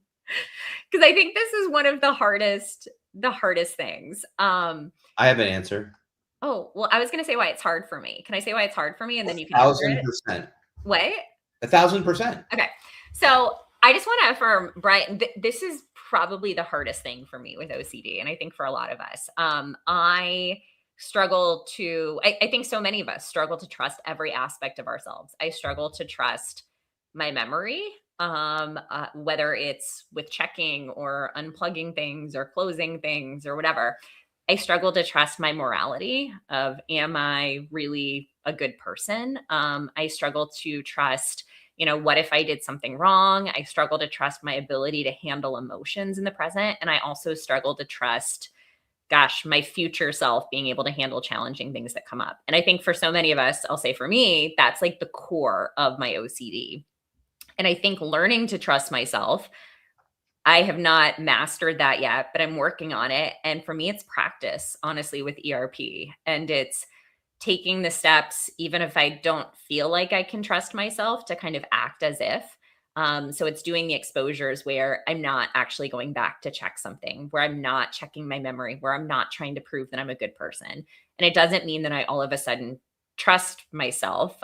Because I think this is one of the hardest things. I have an answer. Oh, well, I was going to say why it's hard for me. Can I say why it's hard for me? And then you can answer it? 1,000%. What? 1,000%. Okay. So I just want to affirm, Brian, this is probably the hardest thing for me with OCD. And I think for a lot of us, I struggle to, I think so many of us struggle to trust every aspect of ourselves. I struggle to trust my memory, whether it's with checking or unplugging things or closing things or whatever. I struggle to trust my morality of, am I really a good person? I struggle to trust, what if I did something wrong? I struggle to trust my ability to handle emotions in the present. And I also struggle to trust, my future self being able to handle challenging things that come up. And I think for so many of us, I'll say for me, that's like the core of my OCD. And I think learning to trust myself, I have not mastered that yet, but I'm working on it. And for me, it's practice, honestly, with ERP. And it's taking the steps, even if I don't feel like I can trust myself, to kind of act as if. So it's doing the exposures where I'm not actually going back to check something, where I'm not checking my memory, where I'm not trying to prove that I'm a good person. And it doesn't mean that I all of a sudden trust myself.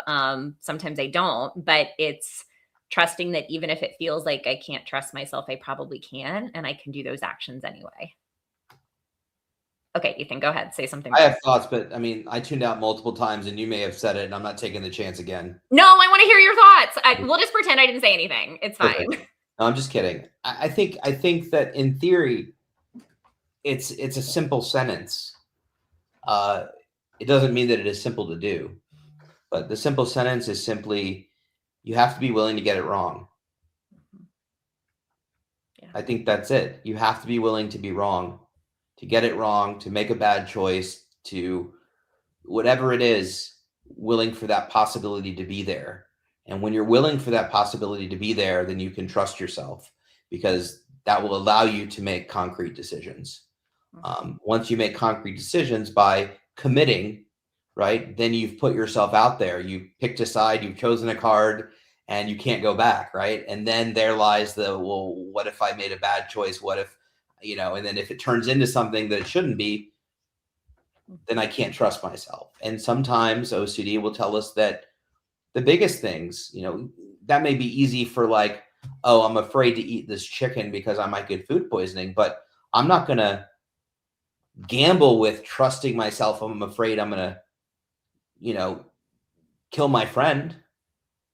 Sometimes I don't, but it's trusting that even if it feels like I can't trust myself, I probably can, and I can do those actions anyway. Okay, Ethan, go ahead. Say something. I have thoughts, but I mean, I tuned out multiple times and you may have said it and I'm not taking the chance again. No, I want to hear your thoughts. We'll just pretend I didn't say anything. It's fine. Okay. No, I'm just kidding. I think that in theory, it's a simple sentence. It doesn't mean that it is simple to do, but the simple sentence is simply, you have to be willing to get it wrong. Yeah. I think that's it. You have to be willing to be wrong, to get it wrong, to make a bad choice, to whatever it is, willing for that possibility to be there. And when you're willing for that possibility to be there, then you can trust yourself, because that will allow you to make concrete decisions. Once you make concrete decisions by committing, right, then you've put yourself out there. You've picked a side, you've chosen a card, and you can't go back, right? And then there lies the, well, what if I made a bad choice? What if, and then if it turns into something that it shouldn't be, then I can't trust myself. And sometimes OCD will tell us that the biggest things, that may be easy for like, oh, I'm afraid to eat this chicken because I might get food poisoning, but I'm not going to gamble with trusting myself. I'm afraid I'm going to, kill my friend,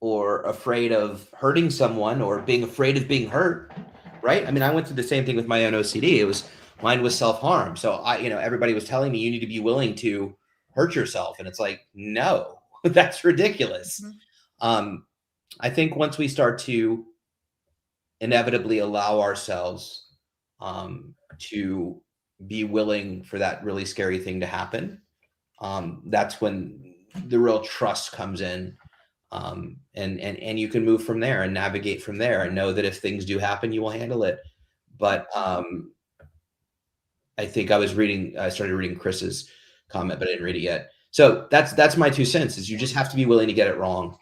or afraid of hurting someone, or being afraid of being hurt. Right. I mean, I went through the same thing with my own OCD. Mine was self-harm. So everybody was telling me you need to be willing to hurt yourself. And it's like, no, that's ridiculous. Mm-hmm. I think once we start to inevitably allow ourselves to be willing for that really scary thing to happen. That's when the real trust comes in. And you can move from there and navigate from there and know that if things do happen, you will handle it. But I think I started reading Chris's comment, but I didn't read it yet. So that's my 2 cents, is you just have to be willing to get it wrong.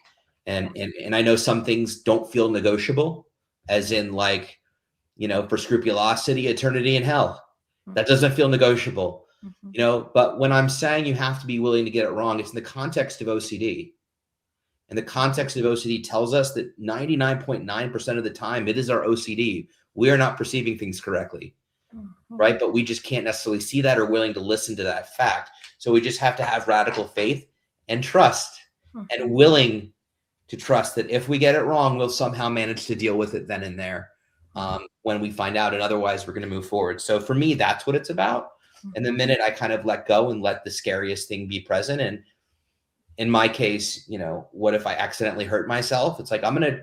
And I know some things don't feel negotiable, as in, like, for scrupulosity, eternity in hell. That doesn't feel negotiable, but when I'm saying you have to be willing to get it wrong, it's in the context of OCD. And the context of OCD tells us that 99.9% of the time, it is our OCD. We are not perceiving things correctly, right? But we just can't necessarily see that or willing to listen to that fact. So we just have to have radical faith and trust, and willing to trust that if we get it wrong, we'll somehow manage to deal with it then and there, when we find out, and otherwise we're going to move forward. So for me, that's what it's about. And the minute I kind of let go and let the scariest thing be present, and in my case, what if I accidentally hurt myself? It's like, I'm going to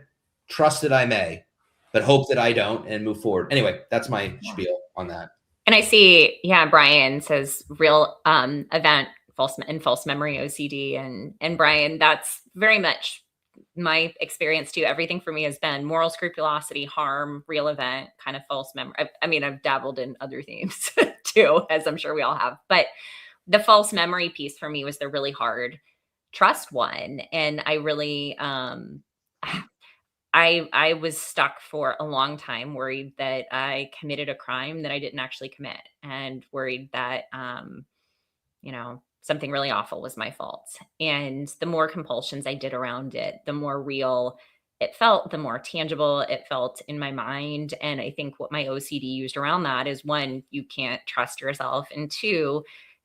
trust that I may, but hope that I don't, and move forward. Anyway, that's my spiel on that. And I see, Brian says real event, false memory OCD. And Brian, that's very much my experience too. Everything for me has been moral scrupulosity, harm, real event, kind of false memory. I mean, I've dabbled in other themes too, as I'm sure we all have. But the false memory piece for me was the really hard trust one. And I really, I was stuck for a long time, worried that I committed a crime that I didn't actually commit, and worried that, something really awful was my fault. And the more compulsions I did around it, the more real it felt, the more tangible it felt in my mind. And I think what my OCD used around that is, one, you can't trust yourself, and two,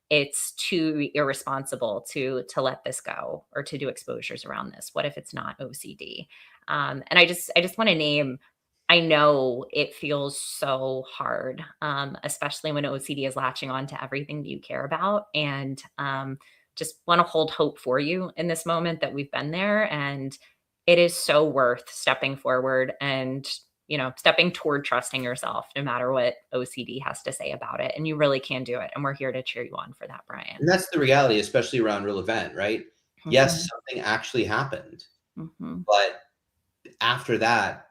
it's too irresponsible to let this go, or to do exposures around this. What if it's not OCD? And I just want to name, I know it feels so hard, especially when OCD is latching on to everything that you care about. And just want to hold hope for you in this moment that we've been there. And it is so worth stepping forward and, stepping toward trusting yourself, no matter what OCD has to say about it. And you really can do it. And we're here to cheer you on for that, Brian. And that's the reality, especially around real event, right? Yes, something actually happened, but after that,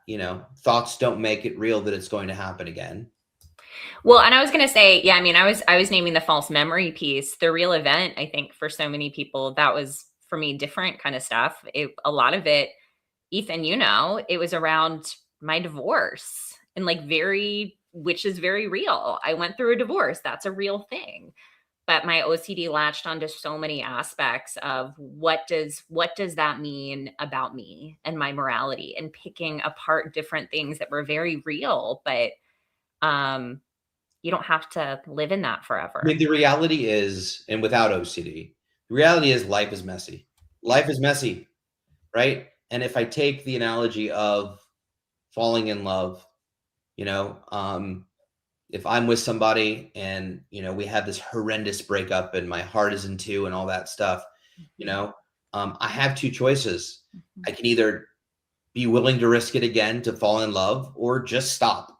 thoughts don't make it real that it's going to happen again. Well, and I was going to say, I was naming the false memory piece. The real event, I think for so many people, that was for me different kind of stuff. A lot of it, Ethan, it was around my divorce, and which is very real. I went through a divorce. That's a real thing. But my OCD latched onto so many aspects of what does that mean about me and my morality, and picking apart different things that were very real. But you don't have to live in that forever. I mean, the reality is, and without OCD, the reality is life is messy. Life is messy, right? And if I take the analogy of falling in love, if I'm with somebody and, we have this horrendous breakup and my heart is in two and all that stuff, I have two choices. I can either be willing to risk it again to fall in love, or just stop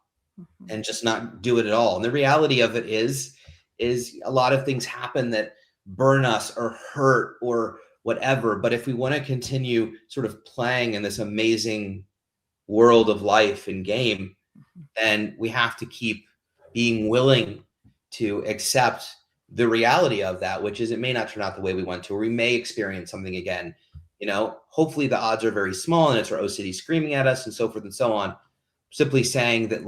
and just not do it at all. And the reality of it is a lot of things happen that burn us or hurt or whatever. But if we want to continue sort of playing in this amazing world of life and game, then we have to keep being willing to accept the reality of that, which is it may not turn out the way we want to, or we may experience something again. Hopefully the odds are very small and it's our OCD screaming at us and so forth and so on. Simply saying that,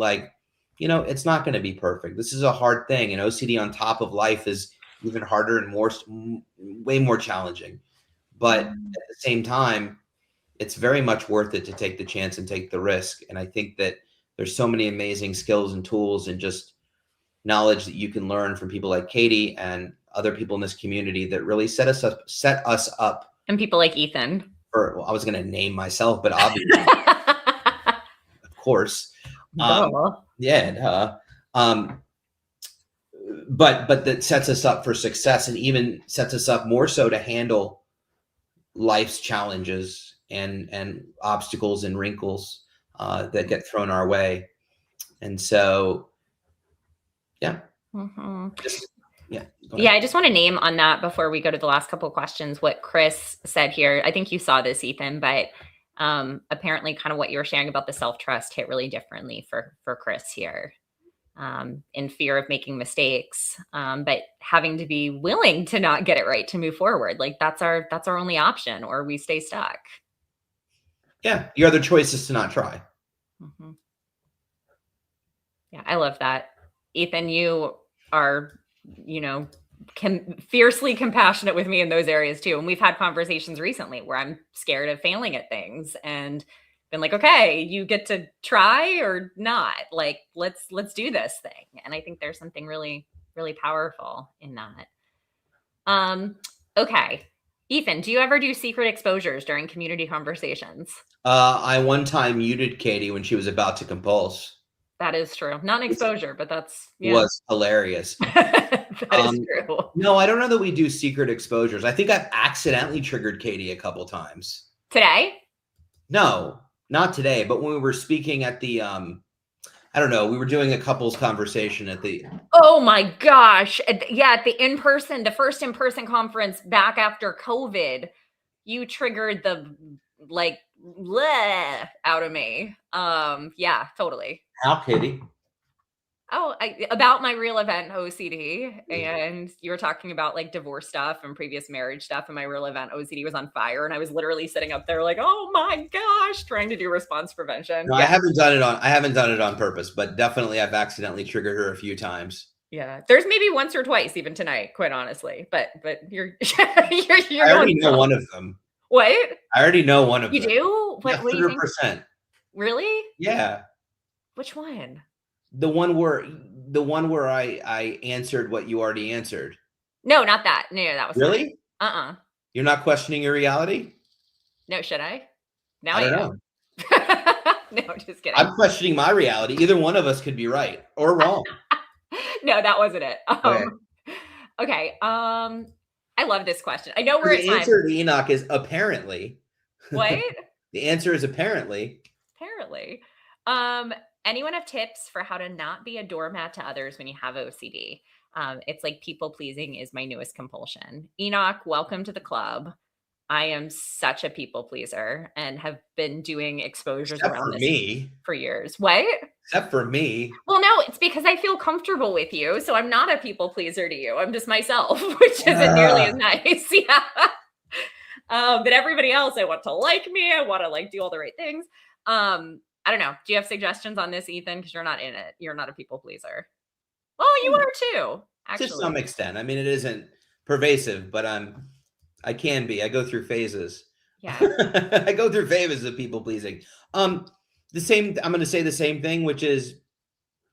it's not going to be perfect. This is a hard thing. And OCD on top of life is even harder and way more challenging. But at the same time, it's very much worth it to take the chance and take the risk. And I think that there's so many amazing skills and tools and just knowledge that you can learn from people like Katie and other people in this community that really set us up. And people like Ethan. I was going to name myself, but obviously, of course. But that sets us up for success, and even sets us up more so to handle life's challenges and obstacles and wrinkles that get thrown our way. And so, yeah. Mm-hmm. Yeah, go Yeah, ahead. I just want to name on that before we go to the last couple of questions what Chris said here. I think you saw this, Ethan, but apparently kind of what you were sharing about the self-trust hit really differently for Chris here. In fear of making mistakes, but having to be willing to not get it right to move forward. Like that's our only option, or we stay stuck. Yeah, your other choice is to not try. Mm-hmm. Yeah, I love that. Ethan, you are, fiercely compassionate with me in those areas too. And we've had conversations recently where I'm scared of failing at things and been like, okay, you get to try or not. Like, let's do this thing. And I think there's something really, really powerful in that. Okay. Ethan, do you ever do secret exposures during community conversations? I one time muted Katie when she was about to compulse. That is true. Not an exposure, but that's yeah. Was hilarious. That is true. No, I don't know that we do secret exposures. I think I've accidentally triggered Katie a couple times. Today? No, not today, but when we were speaking at the I don't know, we were doing a couples conversation at the Oh my gosh. Yeah, at the first in-person conference back after COVID, you triggered the like bleh out of me. Yeah, totally. How, Katie? Oh, about my real event OCD, and you were talking about like divorce stuff and previous marriage stuff, and my real event OCD was on fire, and I was literally sitting up there like, oh my gosh, trying to do response prevention. No, Yeah, I haven't done it on purpose, but definitely I've accidentally triggered her a few times. yeah. There's maybe once or twice even tonight, quite honestly. But you're you're I going already know strong. one of them. What? I already know one of You them. do? What do you think? 100%. Really? Yeah. Which one? The one where I answered what you already answered. No, not that. No, that was mine. Really? Uh-uh. You're not questioning your reality? No, should I? Now I I don't am. know. No, just kidding. I'm questioning my reality. Either one of us could be right or wrong. No, that wasn't it. Okay. Okay. I love this question. I know we're at The time. answer to Enoch is apparently. What? The answer is apparently. Apparently. Anyone have tips for how to not be a doormat to others when you have OCD? It's like people pleasing is my newest compulsion. Enoch, welcome to the club. I am such a people pleaser and have been doing exposures Except around for this me. for years. What? Except for me. Well, no, it's because I feel comfortable with you. So I'm not a people pleaser to you. I'm just myself, which isn't nearly as nice. Yeah. But everybody else, I want to like me. I want to like do all the right things. I don't know. Do you have suggestions on this, Ethan? Because you're not in it. You're not a people pleaser. Well, you are too, To actually. some extent. I mean, it isn't pervasive, but I can be. I go through phases. Yeah. I go through phases of people pleasing. The same. I'm going to say the same thing, which is,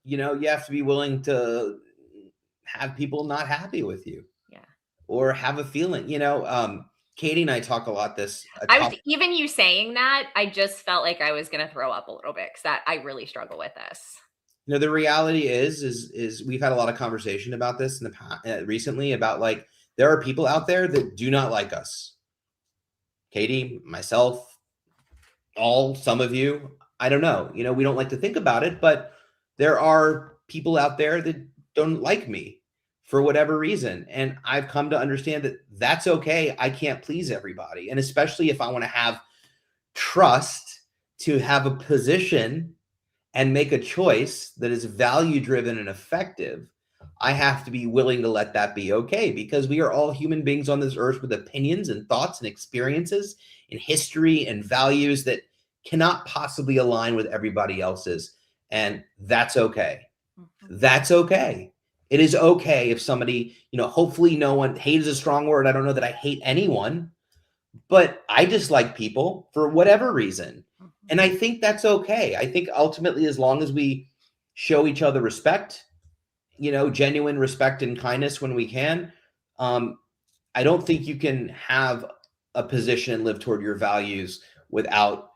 you have to be willing to have people not happy with you. Yeah. Or have a feeling. Katie and I talk a lot. Even you saying that, I just felt like I was going to throw up a little bit because that I really struggle with this. The reality is we've had a lot of conversation about this in the past, recently about like there are people out there that do not like us. Katie, myself, some of you. I don't know. We don't like to think about it, but there are people out there that don't like me for whatever reason, and I've come to understand that that's okay. I can't please everybody, and especially if I want to have trust to have a position and make a choice that is value driven and effective, I have to be willing to let that be okay, because we are all human beings on this earth with opinions and thoughts and experiences and history and values that cannot possibly align with everybody else's. And that's okay. Mm-hmm. That's okay. It is okay if somebody, hopefully no one, hate is a strong word. I don't know that I hate anyone, but I dislike people for whatever reason. And I think that's okay. I think ultimately, as long as we show each other respect, genuine respect and kindness when we can, I don't think you can have a position and live toward your values without,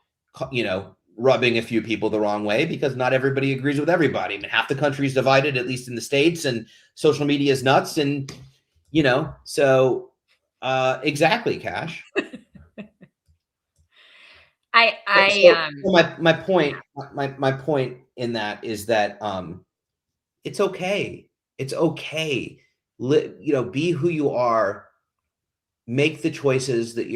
rubbing a few people the wrong way, because not everybody agrees with everybody. I mean, half the country is divided, at least in the States, and social media is nuts. And, so exactly, Cash. My point in that is that it's okay. It's okay. Be who you are. Make the choices that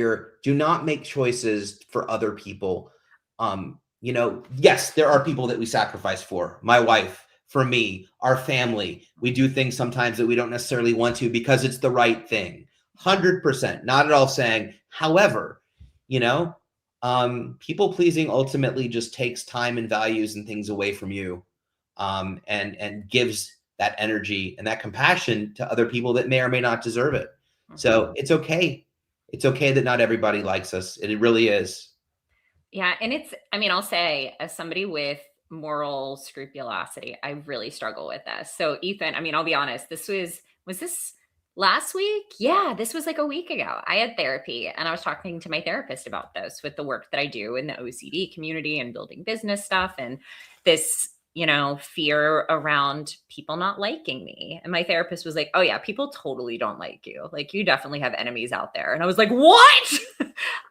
do not make choices for other people. Yes, there are people that we sacrifice for. My wife, for me, our family. We do things sometimes that we don't necessarily want to because it's the right thing. 100%. Not at all saying, however, people pleasing ultimately just takes time and values and things away from you, and gives that energy and that compassion to other people that may or may not deserve it. So it's okay. It's okay that not everybody likes us. It really is. Yeah. And I mean, I'll say, as somebody with moral scrupulosity, I really struggle with this. So, Ethan, I mean, I'll be honest, was this last week? Yeah, this was like a week ago. I had therapy and I was talking to my therapist about this with the work that I do in the OCD community and building business stuff. And this, fear around people not liking me. And my therapist was like, "Oh yeah, people totally don't like you. Like, you definitely have enemies out there." And I was like, "What?"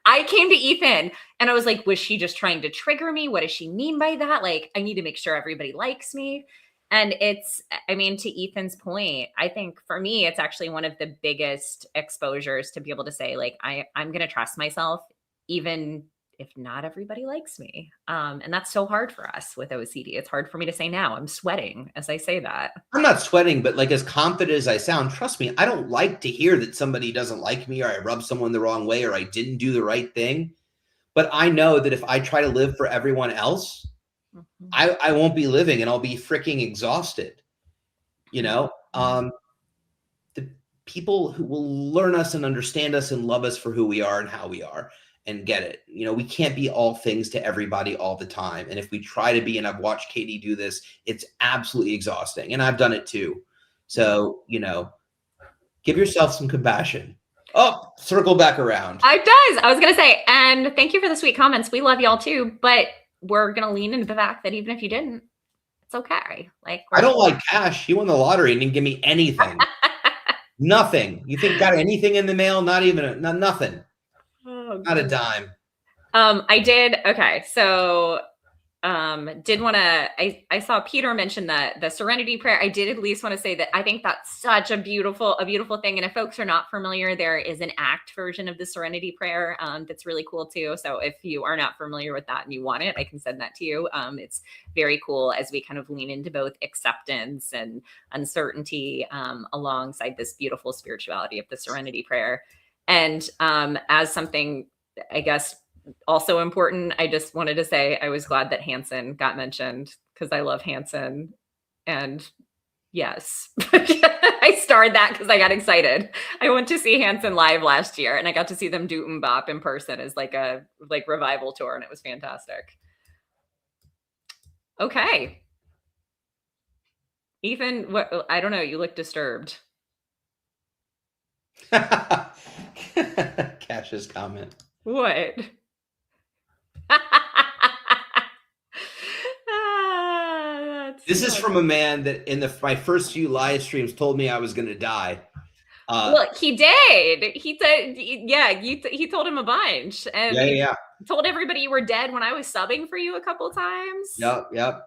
I came to Ethan and I was like, "Was she just trying to trigger me? What does she mean by that? Like, I need to make sure everybody likes me." And I mean, to Ethan's point, I think for me, it's actually one of the biggest exposures to be able to say, like, I'm going to trust myself, even if not everybody likes me. And that's so hard for us with OCD. It's hard for me to say now. I'm sweating as I say that. I'm not sweating, but like, as confident as I sound, trust me, I don't like to hear that somebody doesn't like me, or I rubbed someone the wrong way, or I didn't do the right thing. But I know that if I try to live for everyone else, Mhm. I won't be living, and I'll be freaking exhausted. The people who will learn us and understand us and love us for who we are and how we are and get it. We can't be all things to everybody all the time. And if we try to be, and I've watched Katie do this, it's absolutely exhausting. And I've done it too. So, give yourself some compassion. Oh, circle back around. It does. I was going to say, and thank you for the sweet comments. We love y'all too, but we're going to lean into the fact that even if you didn't, it's okay. Like, I don't like Cash. He won the lottery and didn't give me anything. Nothing. You think got anything in the mail? Not even nothing. Oh, Not a dime. I did. Okay. So, did want to, I saw Peter mention the serenity prayer. I did at least want to say that I think that's such a beautiful thing. And if folks are not familiar, there is an ACT version of the serenity prayer that's really cool too. So if you are not familiar with that and you want it, I can send that to you. It's very cool as we kind of lean into both acceptance and uncertainty alongside this beautiful spirituality of the serenity prayer. And as something, I guess, also important, I just wanted to say I was glad that Hanson got mentioned because I love Hanson. And yes, I starred that because I got excited. I went to see Hanson live last year and I got to see them do Mbop in person as like a revival tour, and it was fantastic. Okay. Ethan, what, I don't know, you look disturbed. Cash's comment. What? This is from a man that in my first few live streams told me I was going to die. Well, he did. He said, yeah, he told him a bunch. And yeah. Told everybody you were dead when I was subbing for you a couple of times. Yep.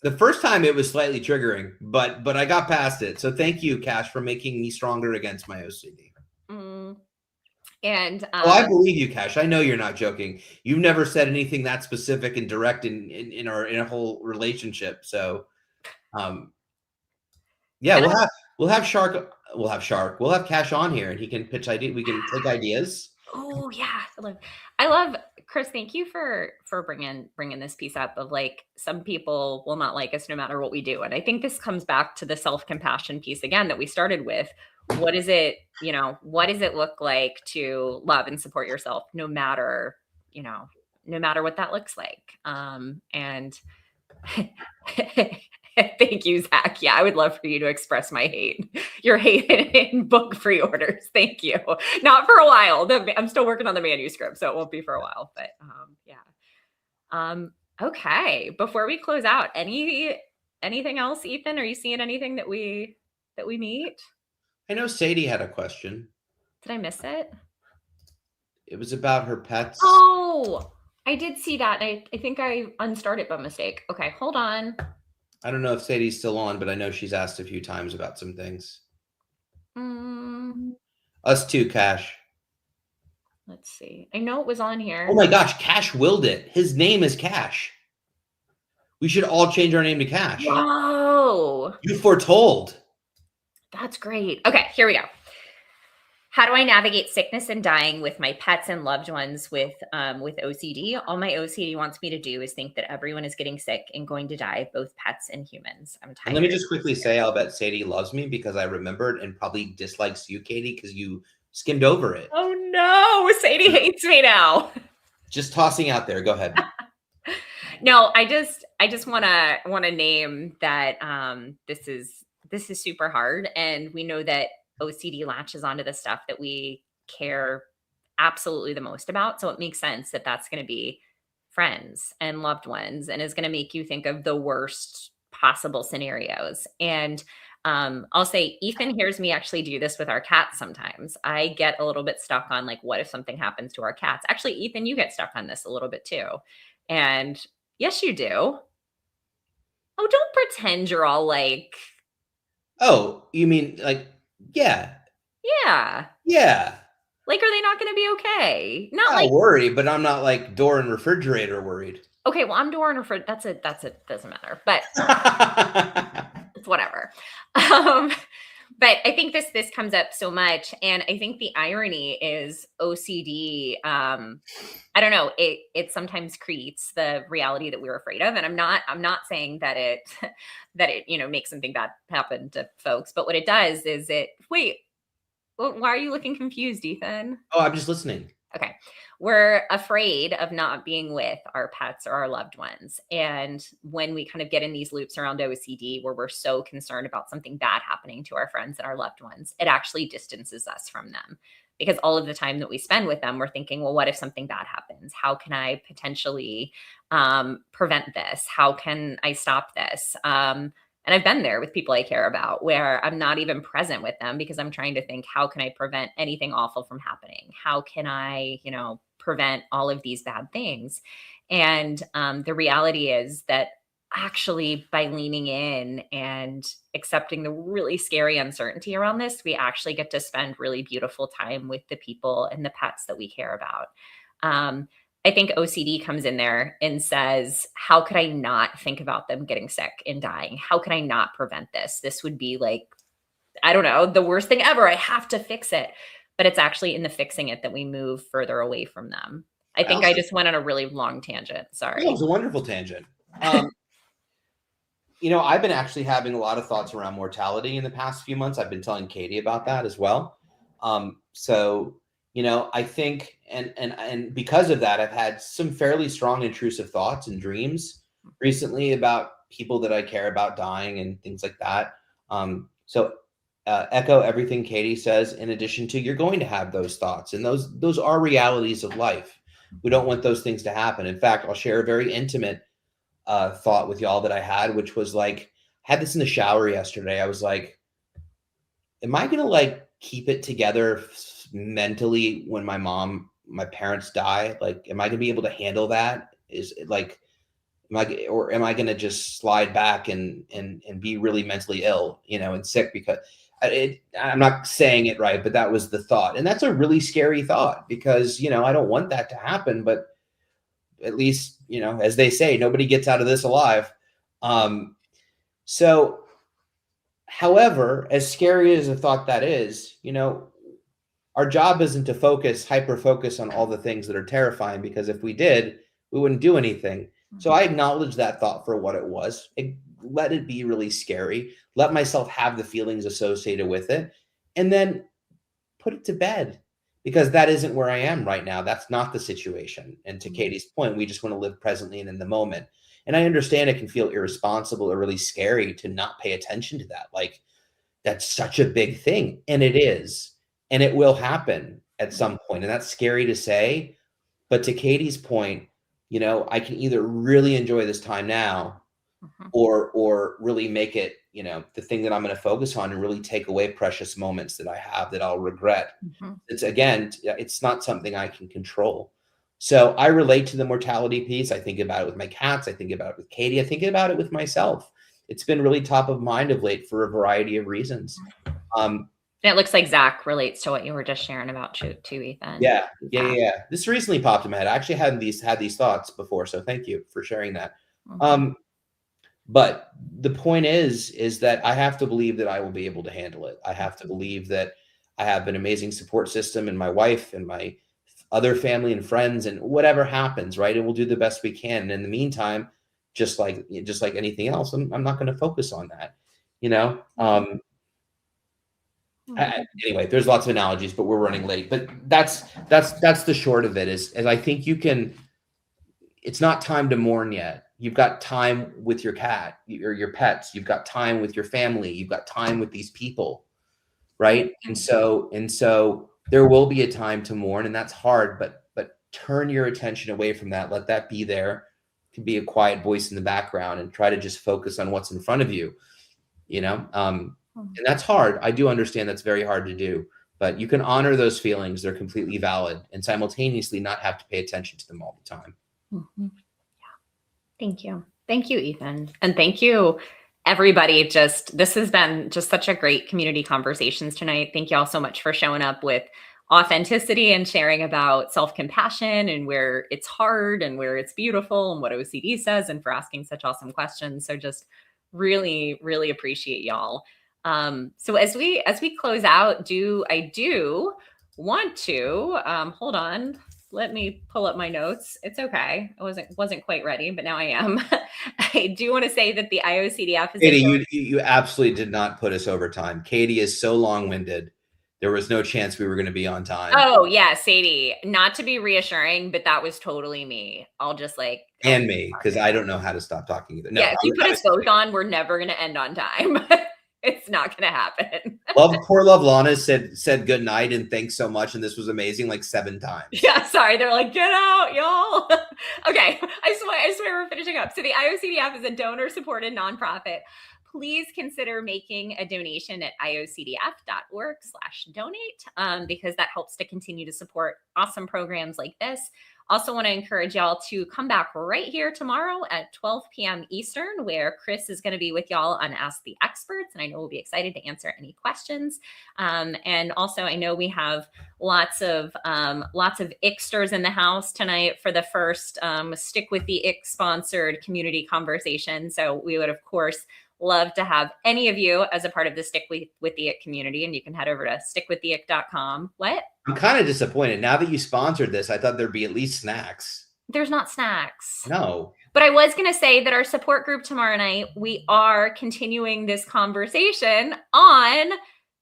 The first time it was slightly triggering, but I got past it. So thank you, Cash, for making me stronger against my OCD. Mm. And I believe you, Cash. I know you're not joking. You've never said anything that specific and direct in a whole relationship. So, yeah, we'll have Shark. We'll have Cash on here, and he can pitch idea. We can take ideas. Oh yeah, I love Chris. Thank you for bringing this piece up of like, some people will not like us no matter what we do, and I think this comes back to the self-compassion piece again that we started with. What is it? What does it look like to love and support yourself, no matter what that looks like? And thank you, Zach. Yeah, I would love for you to express your hate in book pre-orders. Thank you. Not for a while. I'm still working on the manuscript, so it won't be for a while. But yeah. Okay. Before we close out, anything else, Ethan? Are you seeing anything that we meet? I know Sadie had a question. Did I miss it? It was about her pets. Oh, I did see that. I think I unstarted by mistake. Okay, hold on. I don't know if Sadie's still on, but I know she's asked a few times about some things. Mm, Us too, Cash. let's see. I know it was on Oh here. my gosh, Cash willed it. His name is Cash. We should all change our name to Cash. Whoa, You foretold. that's great. Okay, here we go. How do I navigate sickness and dying with my pets and loved ones with OCD? All my OCD wants me to do is think that everyone is getting sick and going to die, both pets and humans. I'm And let me tired. just quickly say, I'll bet Sadie loves me because I remembered and probably dislikes you, Katie, because you skimmed over it. Oh no, Sadie hates me now. Just tossing out there. Go ahead. No, I just wanna name that this is super hard, and we know that OCD latches onto the stuff that we care absolutely the most about. So it makes sense that that's going to be friends and loved ones, and is going to make you think of the worst possible scenarios. And I'll say Ethan hears me actually do this with our cats sometimes. I get a little bit stuck on like, what if something happens to our cats? Actually, Ethan, you get stuck on this a little bit too. And yes, you do. Oh, don't pretend you're all like, Oh, you mean like, yeah, yeah. yeah. Like, are they not going to be okay? Not I'll like, worry, but I'm not like door and refrigerator worried. okay, well, I'm door and refrigerator. That's a doesn't matter, but it's whatever. Um, but I think this comes up so much, and I think the irony is OCD. I don't know. It sometimes creates the reality that we're afraid of, and I'm not saying that it that it makes something bad happen to folks, but what it does is it. Wait, why are you looking confused, Ethan? Oh, I'm just listening. Okay. We're afraid of not being with our pets or our loved ones. And when we kind of get in these loops around OCD where we're so concerned about something bad happening to our friends and our loved ones, it actually distances us from them. Because all of the time that we spend with them, we're thinking, well, what if something bad happens? How can I potentially prevent this? How can I stop this? And I've been there with people I care about where I'm not even present with them because I'm trying to think, how can I prevent anything awful from happening? How can I, prevent all of these bad things? And the reality is that actually, by leaning in and accepting the really scary uncertainty around this, we actually get to spend really beautiful time with the people and the pets that we care about. Um, I think OCD comes in there and says, how could I not think about them getting sick and dying? How could I not prevent this? This would be like, I don't know, the worst thing ever. I have to fix it. But it's actually in the fixing it that we move further away from them. I think I Allison, just went on a really long tangent. no, it Sorry. was a wonderful tangent. I've been actually having a lot of thoughts around mortality in the past few months. I've been telling Katie about that as well. So, I think, and because of that, I've had some fairly strong intrusive thoughts and dreams recently about people that I care about dying and things like that. So echo everything Katie says. In addition to, you're going to have those thoughts, and those are realities of life. We don't want those things to happen. In fact, I'll share a very intimate thought with y'all that I had, which was like, I had this in the shower yesterday. I was like, am I gonna like keep it together mentally when my parents die? Like, am I gonna be able to handle that? Is it like, am I gonna just slide back and be really mentally ill, and sick because I'm not saying it right, but that was the thought, and that's a really scary thought because I don't want that to happen, but at least, as they say, nobody gets out of this alive. Um, so, however, as scary as a thought that is, our job isn't to hyper focus on all the things that are terrifying, because if we did, we wouldn't do anything. So I acknowledge that thought for what it was. Let it be really scary. Let myself have the feelings associated with it, and then put it to bed, because that isn't where I am right now. That's not the situation. And to Katie's point, we just want to live presently and in the moment. And I understand it can feel irresponsible or really scary to not pay attention to that. Like, that's such a big thing. And it is. And it will happen at some point. And that's scary to say. But to Katie's point, I can either really enjoy this time now, or really make it, the thing that I'm going to focus on, and really take away precious moments that I have that I'll regret. It's not something I can control. So I relate to the mortality piece. I think about it with my cats. I think about it with Katie. I think about it with myself. it's been really top of mind of late for a variety of reasons. It looks like Zach relates to what you were just sharing about too, Ethan. Yeah. This recently popped in my head. I actually hadn't had these thoughts before, so thank you for sharing that. But the point is that I have to believe that I will be able to handle it. I have to believe that I have an amazing support system and my wife and my other family and friends, and whatever happens, right? And we'll do the best we can. And in the meantime, just like anything else, I'm not going to focus on that, you know? Anyway, there's lots of analogies, but we're running late. But that's the short of it. Is I think you can. It's not time to mourn yet. You've got time with your cat or your pets. You've got time with your family. You've got time with these people, right? And so there will be a time to mourn, and that's hard. But turn your attention away from that. Let that be there. It can be a quiet voice in the background, and try to just focus on what's in front of you. You know. And that's hard. I do understand that's very hard to do, but you can honor those feelings. They're completely valid, and simultaneously not have to pay attention to them all the time. Yeah. Thank you. Thank you, Ethan. And thank you, everybody. This has been just such a great community conversations tonight. Thank you all so much for showing up with authenticity and sharing about self-compassion and where it's hard and where it's beautiful and what OCD says, and for asking such awesome questions. So just really, really appreciate y'all. So as we close out, I do want to hold on. Let me pull up my notes. It's okay. I wasn't quite ready, but now I am. I do want to say that the IOCDF is Katie, you absolutely did not put us over time. Katie is so long-winded. There was no chance we were going to be on time. Oh yeah, Sadie. Not to be reassuring, but that was totally me. I'll just and me, because I don't know how to stop talking either. No, yeah, if you put us both on, we're never going to end on time. It's not going to happen. Poor Love Lana said good night and thanks so much, and this was amazing like 7 times. Yeah, sorry. They're like, get out, y'all. Okay, I swear we're finishing up. So the IOCDF is a donor-supported nonprofit. Please consider making a donation at iocdf.org/donate because that helps to continue to support awesome programs like this. Also want to encourage y'all to come back right here tomorrow at 12 p.m. Eastern, where Chris is going to be with y'all on Ask the Experts. And I know we'll be excited to answer any questions. And also, I know we have lots of Icksters in the house tonight for the first Stick with the Ick sponsored community conversation. So we would, of course, love to have any of you as a part of the Stick with the Ick community, and you can head over to stickwiththeick.com. What? I'm kind of disappointed. Now that you sponsored this, I thought there'd be at least snacks. There's not snacks. No. But I was going to say that our support group tomorrow night, we are continuing this conversation on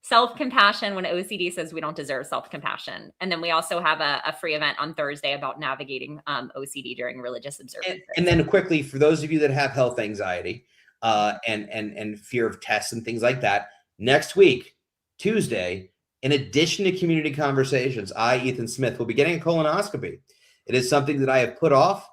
self-compassion when OCD says we don't deserve self-compassion. And then we also have a free event on Thursday about navigating OCD during religious observances. And then quickly, for those of you that have health anxiety, and fear of tests and things like that, next week, Tuesday, in addition to community conversations, I, Ethan Smith, will be getting a colonoscopy. It is something that I have put off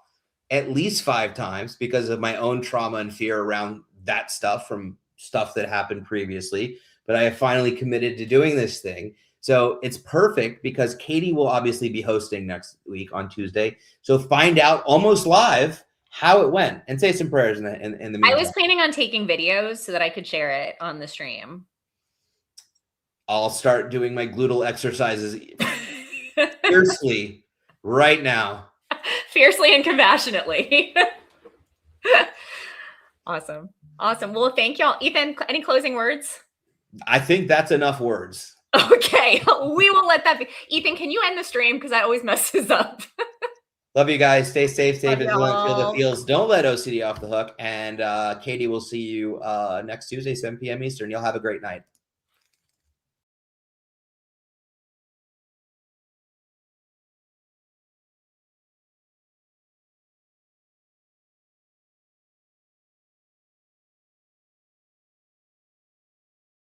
at least 5 times because of my own trauma and fear around that stuff from stuff that happened previously. But I have finally committed to doing this thing. So it's perfect because Katie will obviously be hosting next week on Tuesday. So find out almost live how it went and say some prayers in the meantime. I was planning on taking videos so that I could share it on the stream. I'll start doing my gluteal exercises fiercely right now. Fiercely and compassionately. Awesome. Well, thank y'all. Ethan, any closing words? I think that's enough words. Okay. We will let that be. Ethan, can you end the stream? Because I always mess this up. Love you guys. Stay safe, stay vigilant, feel the feels. Don't let OCD off the hook. And Katie will see you next Tuesday, 7 p.m. Eastern. You'll have a great night.